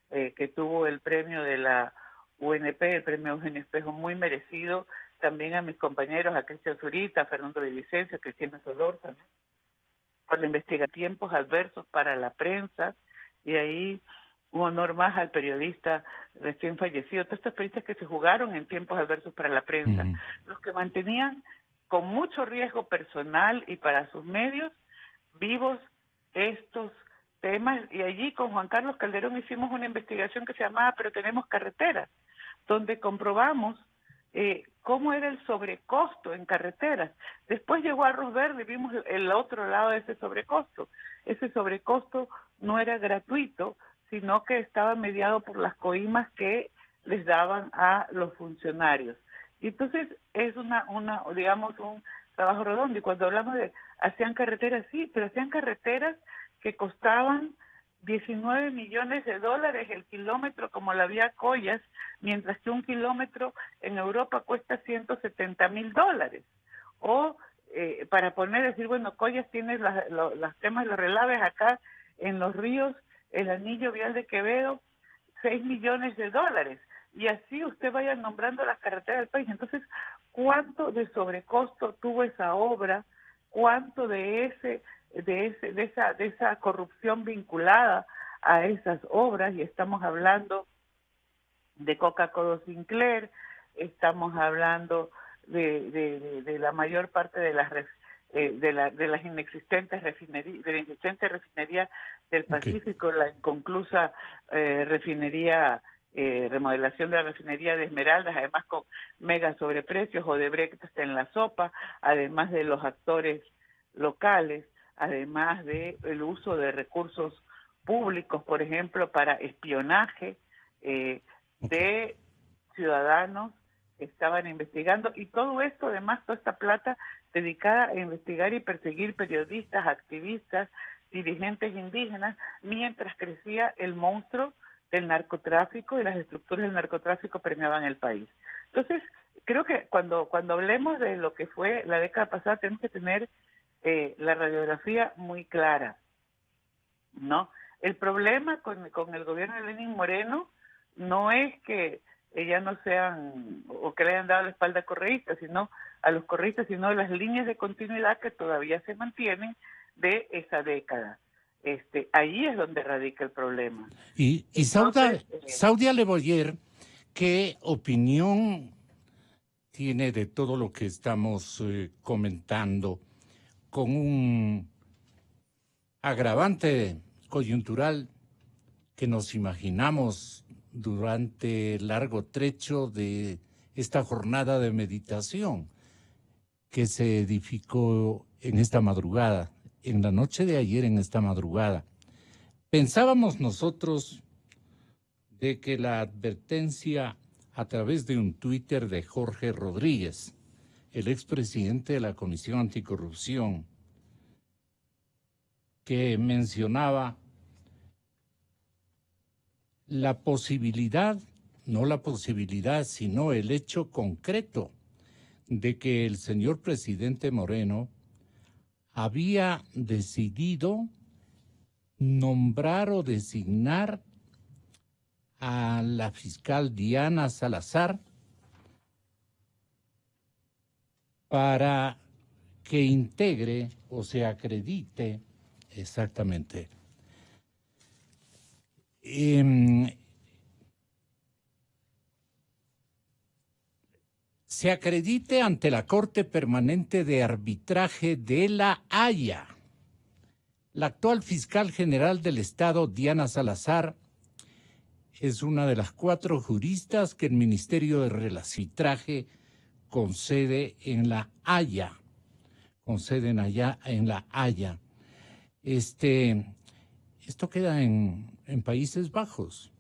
que tuvo el premio de la UNP, el premio Eugenio Espejo, muy merecido, también a mis compañeros, a Cristian Zurita, a Fernando Villavicencio, a Cristina Solorza, ¿no?, por la investigación, tiempos adversos para la prensa, y ahí un honor más al periodista recién fallecido, todos estos periodistas que se jugaron en tiempos adversos para la prensa, los que mantenían con mucho riesgo personal y para sus medios vivos estos temas, y allí con Juan Carlos Calderón hicimos una investigación que se llamaba Pero tenemos carreteras, donde comprobamos cómo era el sobrecosto en carreteras. Después llegó Arroz Verde y vimos el otro lado de ese sobrecosto. Ese sobrecosto no era gratuito, sino que estaba mediado por las coimas que les daban a los funcionarios. Y entonces es digamos, un trabajo redondo. Y cuando hablamos de hacían carreteras, sí, pero hacían carreteras que costaban $19 millones el kilómetro, como la vía Collas, mientras que un kilómetro en Europa cuesta $170,000. O para decir, bueno, Collas tiene las temas de los relaves, acá en los ríos, el anillo vial de Quevedo, $6 millones. Y así usted vaya nombrando las carreteras del país. Entonces, ¿cuánto de sobrecosto tuvo esa obra? ¿Cuánto de esa corrupción vinculada a esas obras? Y estamos hablando de Coca-Cola Sinclair, estamos hablando de la mayor parte de las inexistentes refinerías, de la inexistente refinería del Pacífico, la inconclusa refinería, remodelación de la refinería de Esmeraldas, además con mega sobreprecios, Odebrecht está en la sopa, además de los actores locales, además de el uso de recursos públicos, por ejemplo, para espionaje de ciudadanos que estaban investigando, y todo esto, además, toda esta plata dedicada a investigar y perseguir periodistas, activistas, dirigentes indígenas, mientras crecía el monstruo del narcotráfico y las estructuras del narcotráfico permeaban el país. Entonces, creo que cuando hablemos de lo que fue la década pasada, tenemos que tener la radiografía muy clara, ¿no? El problema con el gobierno de Lenín Moreno no es que ya no sean, o que le hayan dado la espalda a correístas, sino a los correístas, sino las líneas de continuidad que todavía se mantienen de esa década. Ahí es donde radica el problema. Y Saudia Leboyer, ¿qué opinión tiene de todo lo que estamos comentando, con un agravante coyuntural que nos imaginamos durante el largo trecho de esta jornada de meditación que se edificó en esta madrugada, en la noche de ayer, en esta madrugada? Pensábamos nosotros de que la advertencia a través de un Twitter de Jorge Rodríguez, el expresidente de la Comisión Anticorrupción, que mencionaba la posibilidad, no la posibilidad, sino el hecho concreto de que el señor presidente Moreno había decidido nombrar o designar a la fiscal Diana Salazar para que integre o se acredite exactamente se acredite ante la Corte Permanente de Arbitraje de La Haya. La actual fiscal general del Estado, Diana Salazar, es una de las 4 juristas que el Ministerio de Arbitraje concede en La Haya. Conceden allá en La Haya. Esto queda en Países Bajos.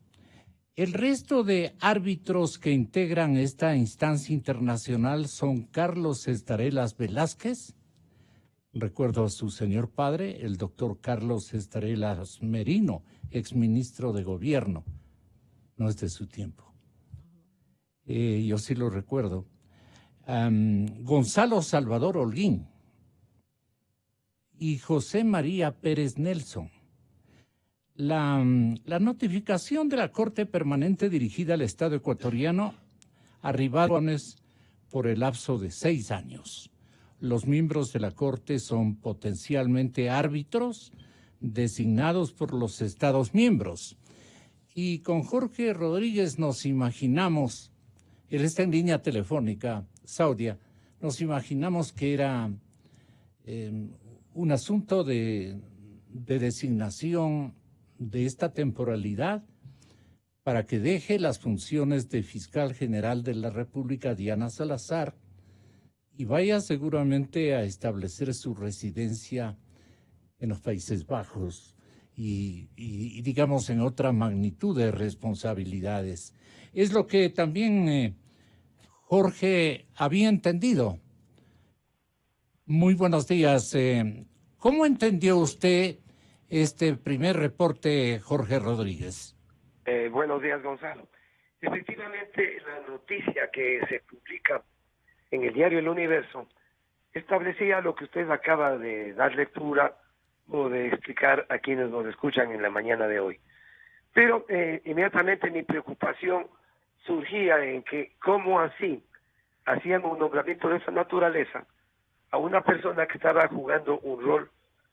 El resto de árbitros que integran esta instancia internacional son Carlos Estarelas Velázquez, Recuerdo a su señor padre, el doctor Carlos Estarelas Merino, exministro de Gobierno. No es de su tiempo. Yo sí lo recuerdo. Gonzalo Salvador Holguín y José María Pérez Nelson. La notificación de la Corte Permanente dirigida al Estado ecuatoriano arribaron por el lapso de 6 años. Los miembros de la Corte son potencialmente árbitros designados por los Estados miembros. Y con Jorge Rodríguez nos imaginamos, él está en línea telefónica, Saudia, nos imaginamos que era un asunto de designación de esta temporalidad para que deje las funciones de fiscal general de la República, Diana Salazar, y vaya seguramente a establecer su residencia en los Países Bajos y digamos en otra magnitud de responsabilidades. Es lo que también Jorge había entendido. Muy buenos días. ¿Cómo entendió usted este primer reporte, Jorge Rodríguez? Buenos días, Gonzalo. Efectivamente, la noticia que se publica en el diario El Universo establecía lo que usted acaba de dar lectura o de explicar a quienes nos escuchan en la mañana de hoy. Pero inmediatamente mi preocupación surgía en que, ¿cómo así hacían un nombramiento de esa naturaleza a una persona que estaba jugando un rol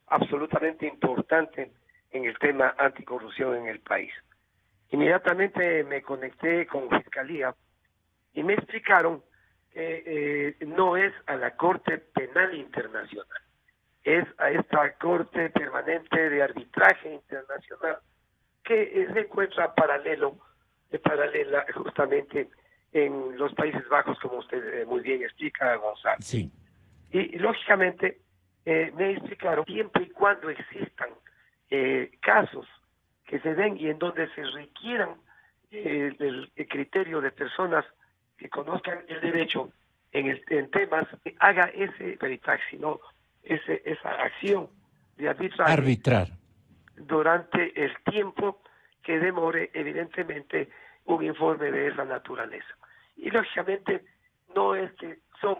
absolutamente importante en el tema anticorrupción en el país? Inmediatamente me conecté con Fiscalía y me explicaron que no es a la Corte Penal Internacional, es a esta Corte Permanente de Arbitraje Internacional que se encuentra paralela justamente en los Países Bajos, como usted muy bien explica, Gonzalo. Sí. Y lógicamente me explicaron, siempre y cuando existan casos que se den y en donde se requieran el criterio de personas que conozcan el derecho en temas, que haga ese peritaje, ¿no? esa acción de arbitrar durante el tiempo que demore evidentemente un informe de esa naturaleza. Y lógicamente no es que son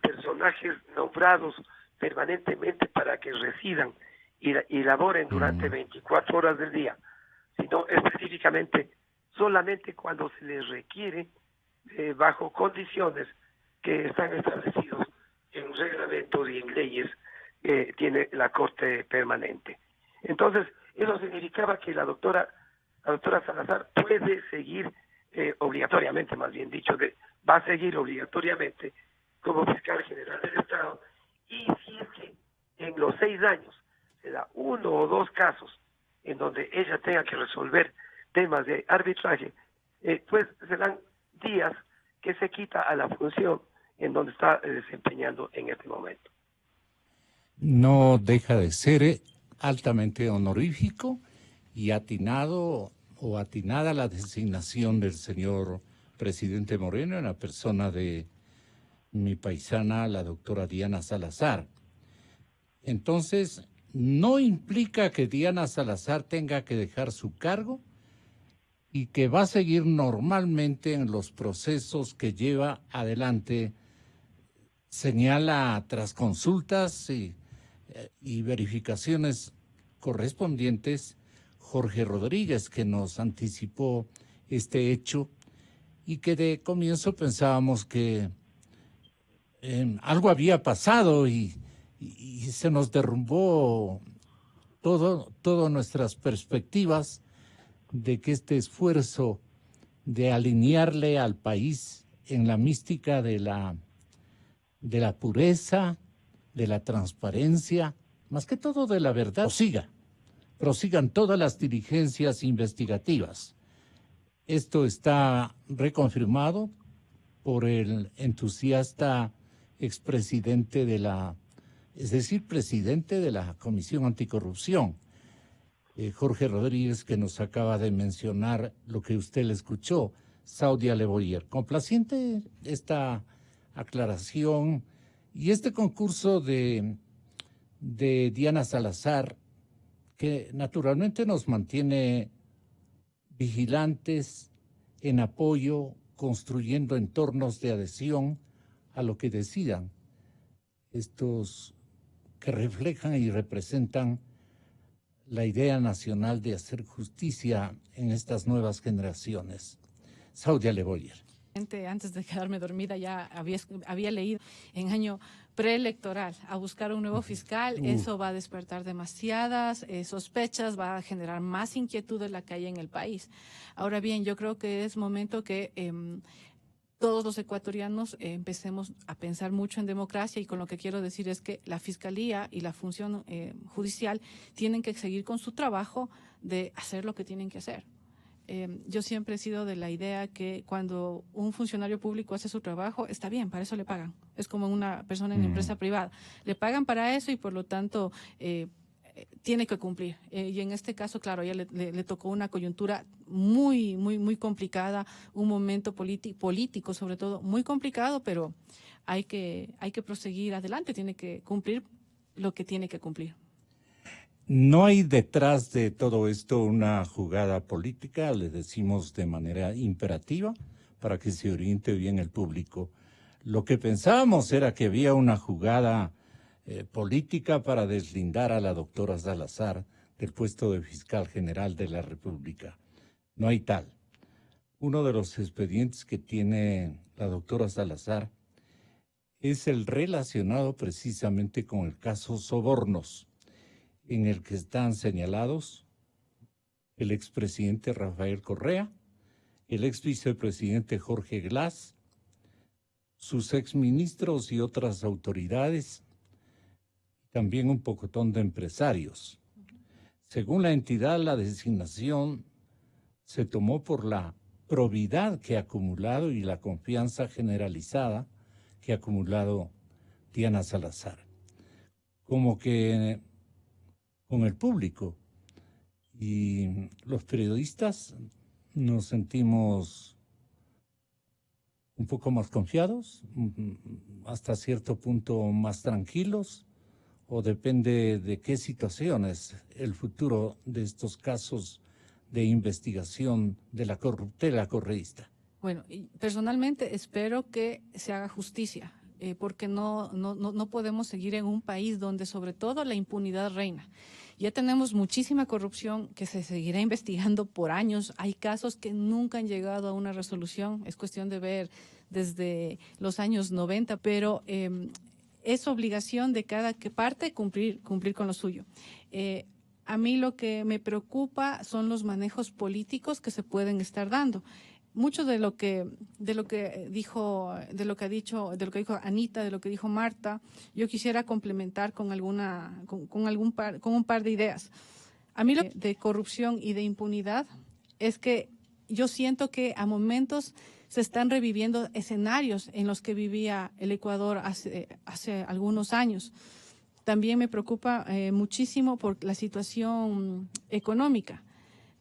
personajes nombrados permanentemente para que residan y laboren durante 24 horas del día, sino específicamente solamente cuando se les requiere bajo condiciones que están establecidos en reglamentos y en leyes que tiene la Corte Permanente. Entonces, eso significaba que la doctora Salazar puede seguir obligatoriamente, más bien dicho, va a seguir obligatoriamente como fiscal general del Estado, y si es que en los 6 años se da 1 o 2 casos en donde ella tenga que resolver temas de arbitraje, pues serán días que se quita a la función en donde está desempeñando en este momento. No deja de ser altamente honorífico y atinado o atinada la designación del señor presidente Moreno en la persona de mi paisana, la doctora Diana Salazar. Entonces, no implica que Diana Salazar tenga que dejar su cargo y que va a seguir normalmente en los procesos que lleva adelante, señala tras consultas y verificaciones correspondientes Jorge Rodríguez, que nos anticipó este hecho y que de comienzo pensábamos que algo había pasado y se nos derrumbó todas nuestras perspectivas de que este esfuerzo de alinearle al país en la mística de la pureza, de la transparencia, más que todo de la verdad, prosigan todas las diligencias investigativas. Esto está reconfirmado por el entusiasta expresidente presidente de la Comisión Anticorrupción, Jorge Rodríguez, que nos acaba de mencionar lo que usted le escuchó, Saudia Leboyer. Complaciente esta aclaración y este concurso de de Diana Salazar, que naturalmente nos mantiene vigilantes, en apoyo, construyendo entornos de adhesión a lo que decidan estos que reflejan y representan la idea nacional de hacer justicia en estas nuevas generaciones. Saudia Leboyer. Antes de quedarme dormida ya había leído en año preelectoral a buscar un nuevo fiscal. Eso va a despertar demasiadas sospechas, va a generar más inquietud en la calle en el país. Ahora bien, yo creo que es momento que todos los ecuatorianos empecemos a pensar mucho en democracia, y con lo que quiero decir es que la Fiscalía y la función judicial tienen que seguir con su trabajo de hacer lo que tienen que hacer. Yo siempre he sido de la idea que cuando un funcionario público hace su trabajo, está bien, para eso le pagan. Es como una persona en la empresa privada. Le pagan para eso y por lo tanto tiene que cumplir. Y en este caso, claro, a ella le tocó una coyuntura muy complicada, un momento político sobre todo muy complicado, pero hay que proseguir adelante, tiene que cumplir lo que tiene que cumplir. No hay detrás de todo esto una jugada política, le decimos de manera imperativa, para que se oriente bien el público. Lo que pensábamos era que había una jugada política para deslindar a la doctora Salazar del puesto de fiscal general de la República. No hay tal. Uno de los expedientes que tiene la doctora Salazar es el relacionado precisamente con el caso Sobornos, en el que están señalados el expresidente Rafael Correa, el exvicepresidente Jorge Glass, sus exministros y otras autoridades, también un pocotón de empresarios. Según la entidad, la designación se tomó por la probidad que ha acumulado y la confianza generalizada que ha acumulado Diana Salazar. Como que con el público y los periodistas nos sentimos un poco más confiados, hasta cierto punto más tranquilos, o depende de qué situaciones el futuro de estos casos de investigación de la corruptela correísta. Bueno, personalmente espero que se haga justicia, porque no podemos seguir en un país donde sobre todo la impunidad reina. Ya tenemos muchísima corrupción que se seguirá investigando por años. Hay casos que nunca han llegado a una resolución. Es cuestión de ver desde los años 90, pero es obligación de cada parte cumplir con lo suyo. A mí lo que me preocupa son los manejos políticos que se pueden estar dando. Mucho de lo que dijo Anita, de lo que dijo Marta, yo quisiera complementar con un par de ideas. A mí lo de corrupción y de impunidad es que yo siento que a momentos se están reviviendo escenarios en los que vivía el Ecuador hace algunos años. También me preocupa muchísimo por la situación económica,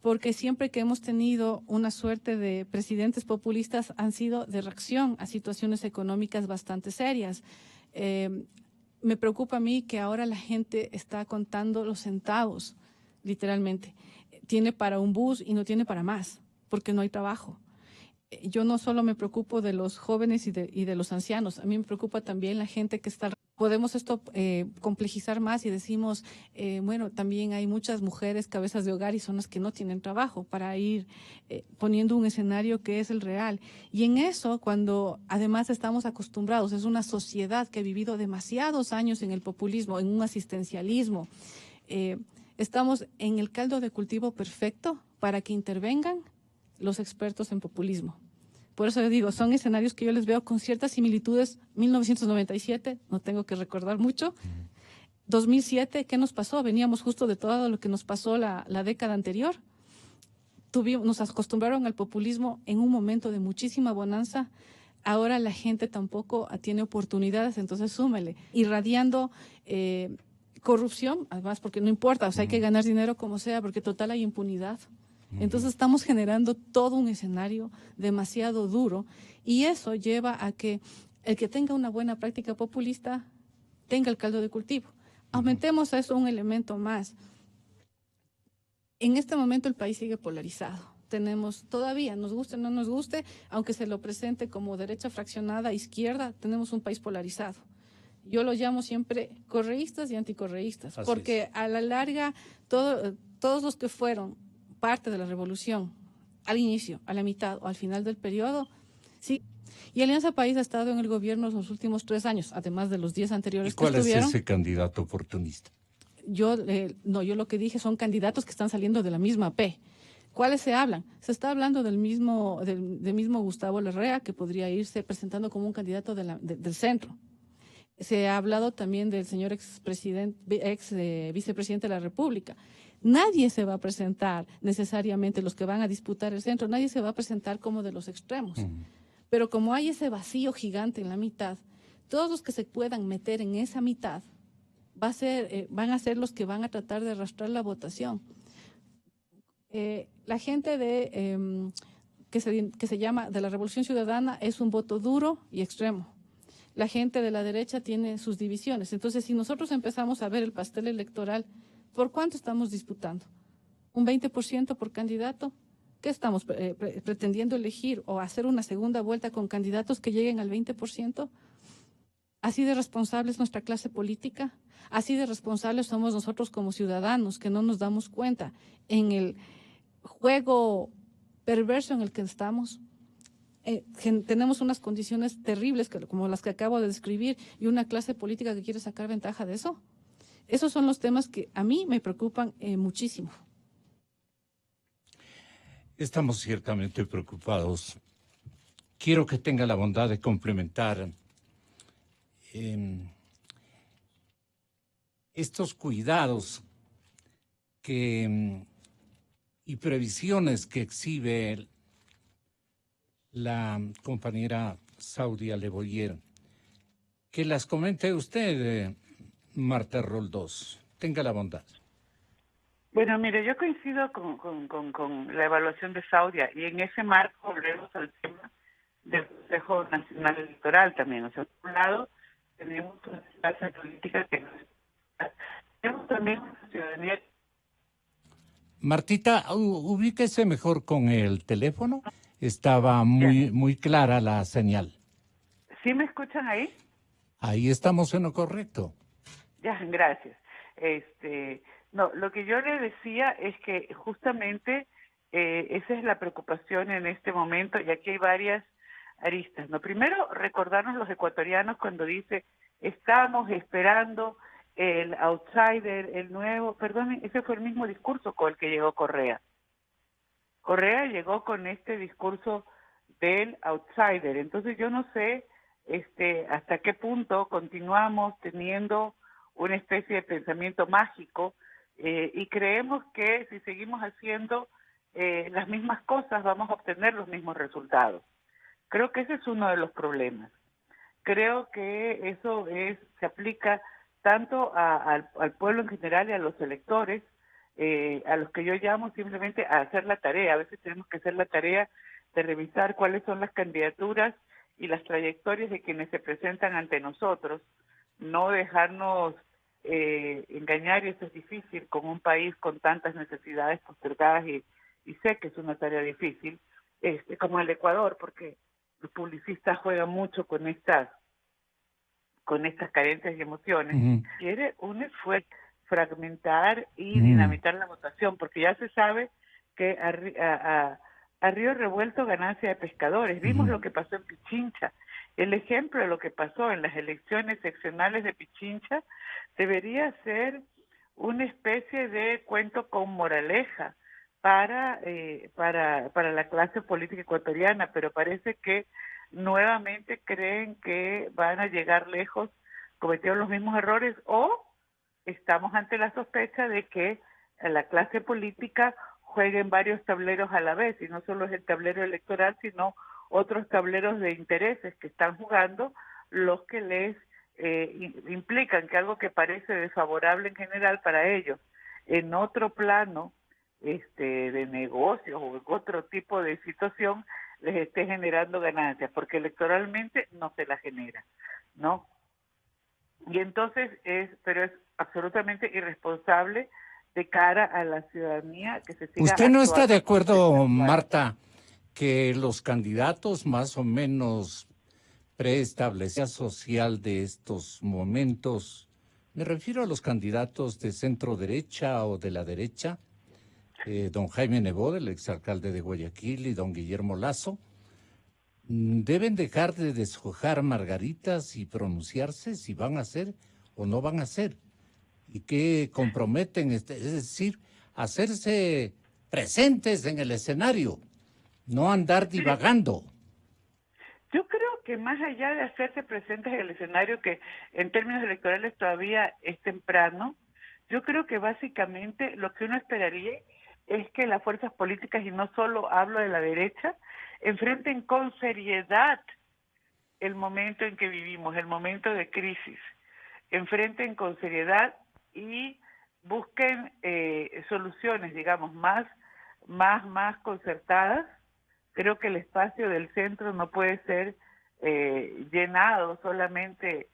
porque siempre que hemos tenido una suerte de presidentes populistas han sido de reacción a situaciones económicas bastante serias. Me preocupa a mí que ahora la gente está contando los centavos, literalmente. Tiene para un bus y no tiene para más, porque no hay trabajo. Yo no solo me preocupo de los jóvenes y de los ancianos, a mí me preocupa también la gente que está. Podemos esto complejizar más y decimos, bueno, también hay muchas mujeres cabezas de hogar y son las que no tienen trabajo, para ir poniendo un escenario que es el real. Y en eso, cuando además estamos acostumbrados, es una sociedad que ha vivido demasiados años en el populismo, en un asistencialismo, estamos en el caldo de cultivo perfecto para que intervengan los expertos en populismo. Por eso les digo, son escenarios que yo les veo con ciertas similitudes. 1997, no tengo que recordar mucho. 2007, ¿qué nos pasó? Veníamos justo de todo lo que nos pasó la década anterior. Nos acostumbraron al populismo en un momento de muchísima bonanza. Ahora la gente tampoco tiene oportunidades, entonces súmele. Irradiando corrupción, además, porque no importa, o sea, hay que ganar dinero como sea, porque total hay impunidad. Entonces estamos generando todo un escenario demasiado duro y eso lleva a que el que tenga una buena práctica populista tenga el caldo de cultivo. Aumentemos a eso un elemento más. En este momento el país sigue polarizado. Tenemos todavía, nos guste o no nos guste, aunque se lo presente como derecha fraccionada, izquierda, tenemos un país polarizado. Yo lo llamo siempre correístas y anticorreístas, porque a la larga todos los que fueron parte de la revolución, al inicio, a la mitad o al final del periodo, sí. Y Alianza País ha estado en el gobierno los últimos 3 años, además de los 10 anteriores que estuvieron. ¿Y cuál es ese candidato oportunista? Yo lo que dije son candidatos que están saliendo de la misma P. ¿Cuáles se hablan? Se está hablando del mismo Gustavo Larrea, que podría irse presentando como un candidato del centro. Se ha hablado también del señor vicepresidente de la República. Nadie se va a presentar necesariamente, los que van a disputar el centro, nadie se va a presentar como de los extremos. Pero como hay ese vacío gigante en la mitad, todos los que se puedan meter en esa mitad van a ser los que van a tratar de arrastrar la votación. La gente que se llama de la Revolución Ciudadana es un voto duro y extremo. La gente de la derecha tiene sus divisiones. Entonces, si nosotros empezamos a ver el pastel electoral, ¿por cuánto estamos disputando? ¿Un 20% por candidato? ¿Qué estamos pretendiendo elegir o hacer una segunda vuelta con candidatos que lleguen al 20%? Así de responsable es nuestra clase política, así de responsables somos nosotros como ciudadanos, que no nos damos cuenta en el juego perverso en el que estamos. Tenemos unas condiciones terribles como las que acabo de describir y una clase política que quiere sacar ventaja de eso. Esos son los temas que a mí me preocupan muchísimo. Estamos ciertamente preocupados. Quiero que tenga la bondad de complementar estos cuidados y previsiones que exhibe la compañera Saudia Leboyer. Que las comente usted, Marta Roldós. Tenga la bondad. Bueno, mire, yo coincido con la evaluación de Saudia y en ese marco volvemos al tema del Consejo Nacional Electoral también. O sea, por un lado, tenemos una clase política que tenemos también una ciudadanía. Martita, ubíquese mejor con el teléfono. Estaba muy clara la señal. ¿Sí me escuchan ahí? Ahí estamos en lo correcto. Ya, gracias. No, lo que yo le decía es que justamente esa es la preocupación en este momento, y aquí hay varias aristas. No, primero, recordarnos los ecuatorianos cuando dice, estamos esperando el outsider, el nuevo, perdón, ese fue el mismo discurso con el que llegó Correa. Correa llegó con este discurso del outsider. Entonces yo no sé hasta qué punto continuamos teniendo una especie de pensamiento mágico y creemos que si seguimos haciendo las mismas cosas vamos a obtener los mismos resultados. Creo que ese es uno de los problemas. Creo que eso se aplica tanto al pueblo en general y a los electores, a los que yo llamo simplemente a hacer la tarea. A veces tenemos que hacer la tarea de revisar cuáles son las candidaturas y las trayectorias de quienes se presentan ante nosotros, no dejarnos engañar, y eso es difícil con un país con tantas necesidades postergadas y sé que es una tarea difícil, como el Ecuador, porque los publicistas juegan mucho con estas carencias y emociones. Quiere un esfuerzo fragmentar y dinamitar la votación, porque ya se sabe que a río revuelto ganancia de pescadores. Vimos lo que pasó en Pichincha. El ejemplo de lo que pasó en las elecciones seccionales de Pichincha debería ser una especie de cuento con moraleja para la clase política ecuatoriana, pero parece que nuevamente creen que van a llegar lejos, cometieron los mismos errores, o estamos ante la sospecha de que la clase política juegue en varios tableros a la vez, y no solo es el tablero electoral, sino otros tableros de intereses que están jugando, los que les implican que algo que parece desfavorable en general para ellos, en otro plano de negocios o en otro tipo de situación, les esté generando ganancias, porque electoralmente no se la genera, ¿no? Y entonces pero es absolutamente irresponsable de cara a la ciudadanía que se siga ¿Usted no está de actuando acuerdo, Marta, que los candidatos más o menos preestablecida social de estos momentos, me refiero a los candidatos de centro derecha o de la derecha, don Jaime Nebot, el exalcalde de Guayaquil, y don Guillermo Lasso, deben dejar de deshojar margaritas y pronunciarse si van a hacer o no van a hacer? ¿Y qué comprometen? Es decir, hacerse presentes en el escenario, no andar divagando. Yo creo que más allá de hacerse presentes en el escenario, que en términos electorales todavía es temprano, yo creo que básicamente lo que uno esperaría es que las fuerzas políticas, y no solo hablo de la derecha, enfrenten con seriedad el momento en que vivimos, el momento de crisis, enfrenten con seriedad y busquen soluciones, digamos, más concertadas. Creo que el espacio del centro no puede ser llenado solamente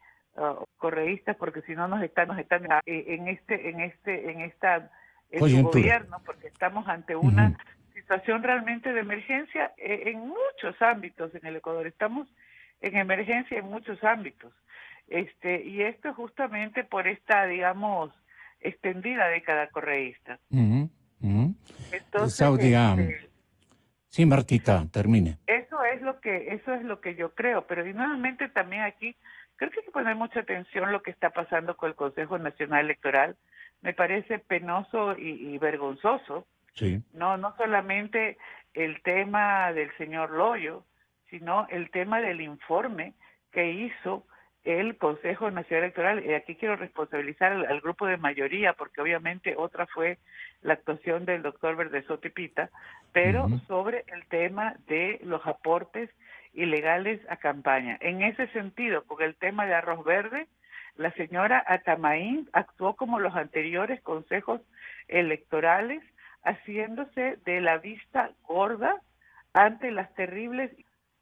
correístas, porque si no nos están en su gobierno, porque estamos ante una situación realmente de emergencia en muchos ámbitos en el Ecuador. Estamos en emergencia en muchos ámbitos. Y esto justamente por esta, digamos, extendida década correísta. Entonces, Saudia, sí, Martita, termine. Eso es lo que yo creo, pero y nuevamente también aquí creo que hay que poner mucha atención lo que está pasando con el Consejo Nacional Electoral. Me parece penoso y vergonzoso. Sí. No solamente el tema del señor Loyo, sino el tema del informe que hizo el Consejo Nacional Electoral. Y aquí quiero responsabilizar al grupo de mayoría, porque obviamente otra fue la actuación del doctor Verdesotti Pita, pero sobre el tema de los aportes ilegales a campaña. En ese sentido, con el tema de Arroz Verde, la señora Atamaín actuó como los anteriores consejos electorales, haciéndose de la vista gorda ante las terribles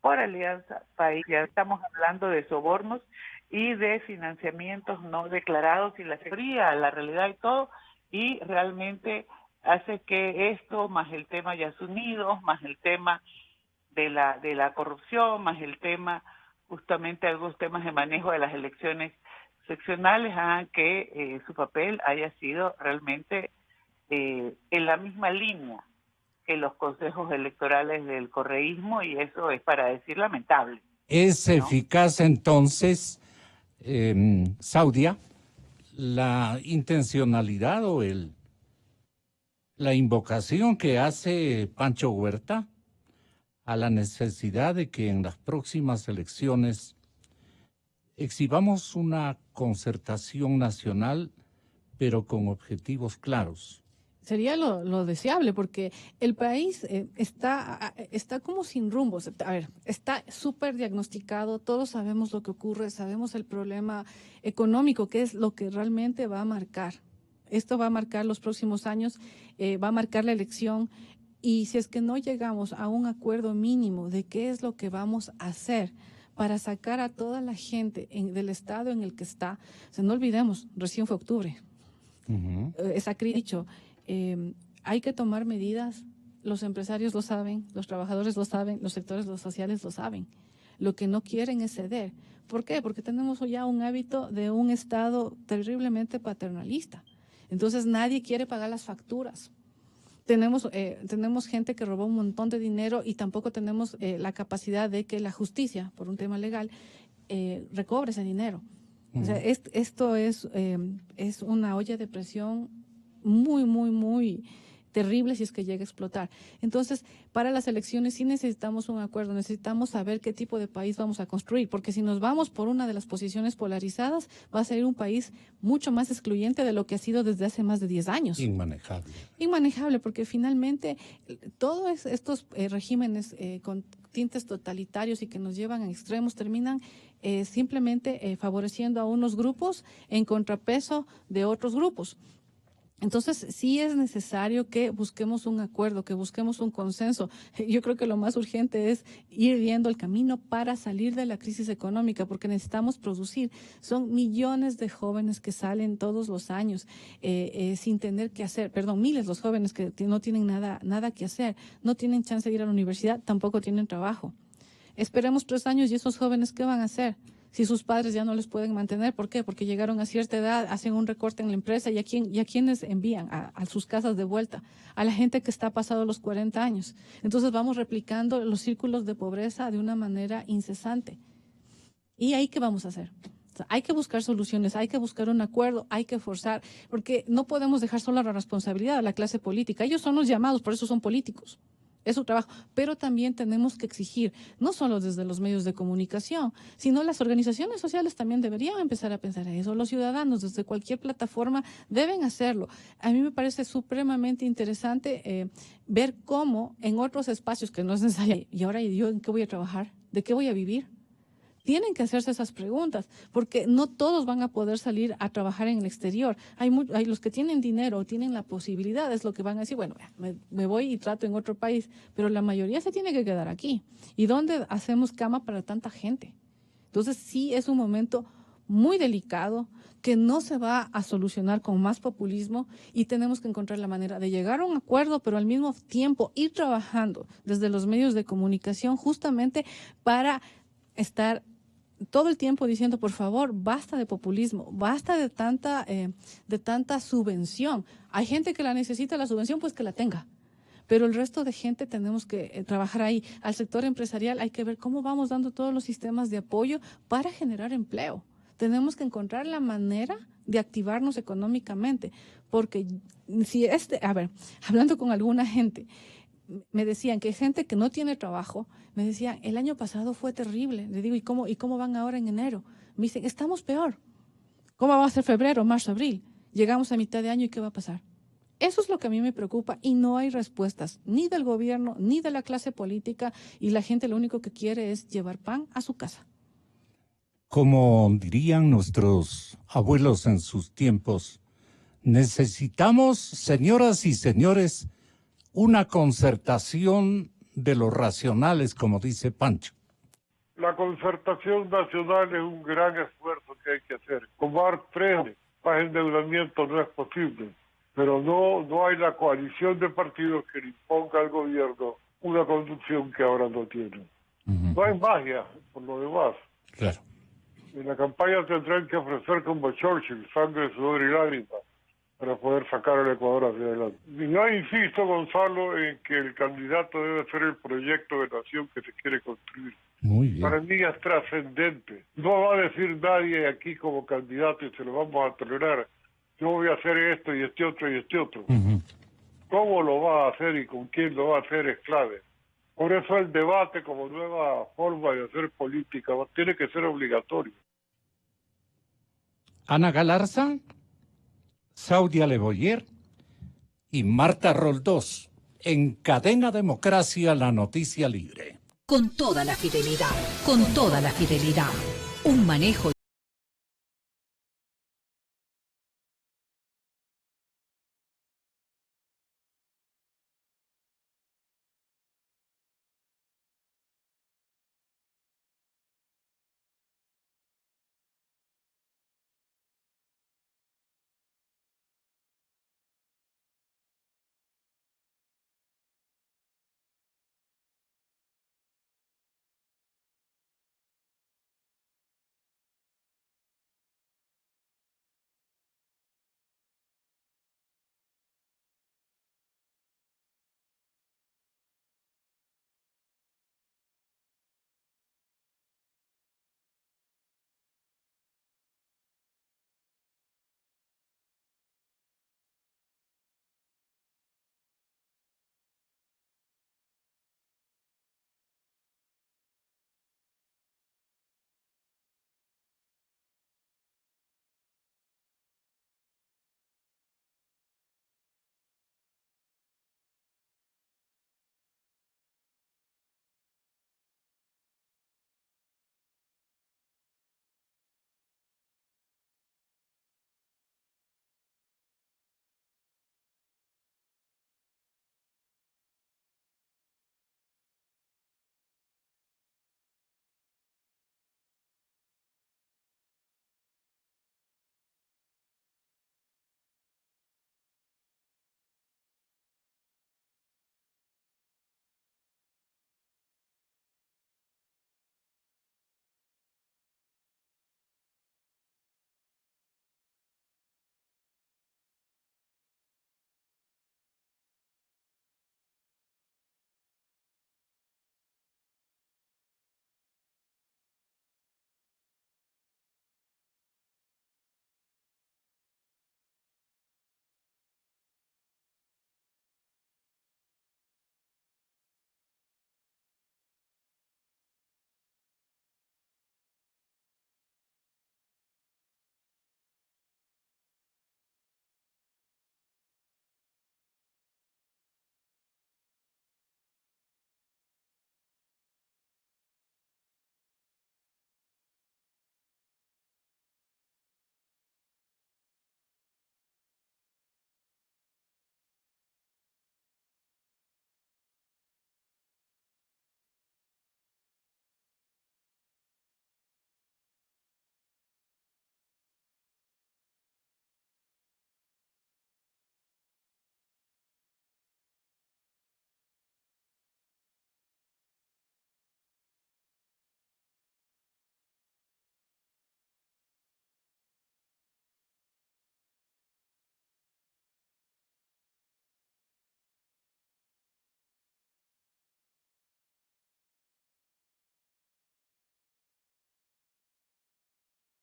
por Alianza País. Ya estamos hablando de sobornos y de financiamientos no declarados, y la teoría, la realidad y todo, y realmente hace que esto, más el tema Yas Unidos, más el tema de la corrupción, más el tema, justamente algunos temas de manejo de las elecciones seccionales, hagan que su papel haya sido realmente en la misma línea que los consejos electorales del correísmo, y eso es para decir lamentable. ¿Es eficaz entonces, Saudia, la intencionalidad o la invocación que hace Pancho Huerta a la necesidad de que en las próximas elecciones exhibamos una concertación nacional, pero con objetivos claros? Sería lo deseable, porque el país está como sin rumbo. A ver, está súper diagnosticado, todos sabemos lo que ocurre, sabemos el problema económico, que es lo que realmente va a marcar. Esto va a marcar los próximos años, va a marcar la elección, y si es que no llegamos a un acuerdo mínimo de qué es lo que vamos a hacer para sacar a toda la gente del estado en el que está, o sea, no olvidemos, recién fue octubre. Sacri dicho, hay que tomar medidas, los empresarios lo saben, los trabajadores lo saben, los sectores sociales lo saben. Lo que no quieren es ceder. ¿Por qué? Porque tenemos ya un hábito de un Estado terriblemente paternalista. Entonces nadie quiere pagar las facturas. Tenemos gente que robó un montón de dinero y tampoco tenemos la capacidad de que la justicia, por un tema legal, recobre ese dinero. O sea, esto es una olla de presión muy, muy, muy terrible si es que llega a explotar. Entonces, para las elecciones sí necesitamos un acuerdo, necesitamos saber qué tipo de país vamos a construir, porque si nos vamos por una de las posiciones polarizadas, va a ser un país mucho más excluyente de lo que ha sido desde hace más de 10 años. Inmanejable. Inmanejable, porque finalmente todos estos regímenes con tintes totalitarios y que nos llevan a extremos terminan simplemente favoreciendo a unos grupos en contrapeso de otros grupos. Entonces, sí es necesario que busquemos un acuerdo, que busquemos un consenso. Yo creo que lo más urgente es ir viendo el camino para salir de la crisis económica, porque necesitamos producir. Son millones de jóvenes que salen todos los años sin tener que hacer, miles los jóvenes que no tienen nada que hacer, no tienen chance de ir a la universidad, tampoco tienen trabajo. Esperemos 3 años y esos jóvenes, ¿qué van a hacer? Si sus padres ya no les pueden mantener, ¿por qué? Porque llegaron a cierta edad, hacen un recorte en la empresa y a quiénes envían a sus casas de vuelta, a la gente que está pasado los 40 años. Entonces vamos replicando los círculos de pobreza de una manera incesante. ¿Y ahí qué vamos a hacer? O sea, hay que buscar soluciones, hay que buscar un acuerdo, hay que forzar, porque no podemos dejar sola la responsabilidad a la clase política. Ellos son los llamados, por eso son políticos. Es su trabajo, pero también tenemos que exigir, no solo desde los medios de comunicación, sino las organizaciones sociales también deberían empezar a pensar en eso. Los ciudadanos desde cualquier plataforma deben hacerlo. A mí me parece supremamente interesante ver cómo en otros espacios que no es necesario, y ahora yo en qué voy a trabajar, de qué voy a vivir. Tienen que hacerse esas preguntas, porque no todos van a poder salir a trabajar en el exterior. Hay los que tienen dinero o tienen la posibilidad, es lo que van a decir, bueno, me voy y trato en otro país, pero la mayoría se tiene que quedar aquí. ¿Y dónde hacemos cama para tanta gente? Entonces sí es un momento muy delicado que no se va a solucionar con más populismo y tenemos que encontrar la manera de llegar a un acuerdo, pero al mismo tiempo ir trabajando desde los medios de comunicación justamente para estar todo el tiempo diciendo, por favor, basta de populismo, basta de tanta subvención. Hay gente que la necesita la subvención, pues que la tenga. Pero el resto de gente tenemos que trabajar ahí. Al sector empresarial hay que ver cómo vamos dando todos los sistemas de apoyo para generar empleo. Tenemos que encontrar la manera de activarnos económicamente, porque si hablando con alguna gente, me decían que hay gente que no tiene trabajo, me decían, el año pasado fue terrible. Le digo, ¿y cómo van ahora en enero? Me dicen, estamos peor. ¿Cómo va a ser febrero, marzo, abril? Llegamos a mitad de año y ¿qué va a pasar? Eso es lo que a mí me preocupa y no hay respuestas ni del gobierno ni de la clase política y la gente lo único que quiere es llevar pan a su casa. Como dirían nuestros abuelos en sus tiempos, necesitamos, señoras y señores, una concertación de los racionales, como dice Pancho. La concertación nacional es un gran esfuerzo que hay que hacer. Tomar 3 más endeudamiento no es posible, pero no hay la coalición de partidos que le imponga al gobierno una conducción que ahora no tiene. No hay magia, por lo demás. Claro. En la campaña tendrán que ofrecer como Churchill, sangre, sudor y lágrimas, para poder sacar al Ecuador hacia adelante. Y yo insisto, Gonzalo, en que el candidato debe ser el proyecto de nación que se quiere construir. Muy bien. Para mí es trascendente. No va a decir nadie aquí como candidato y se lo vamos a tolerar. Yo voy a hacer esto y este otro y este otro. ¿Cómo lo va a hacer y con quién lo va a hacer es clave? Por eso el debate como nueva forma de hacer política tiene que ser obligatorio. Ana Galarza, Saudia Leboyer y Marta Roldós, en Cadena Democracia, la noticia libre. Con toda la fidelidad, un manejo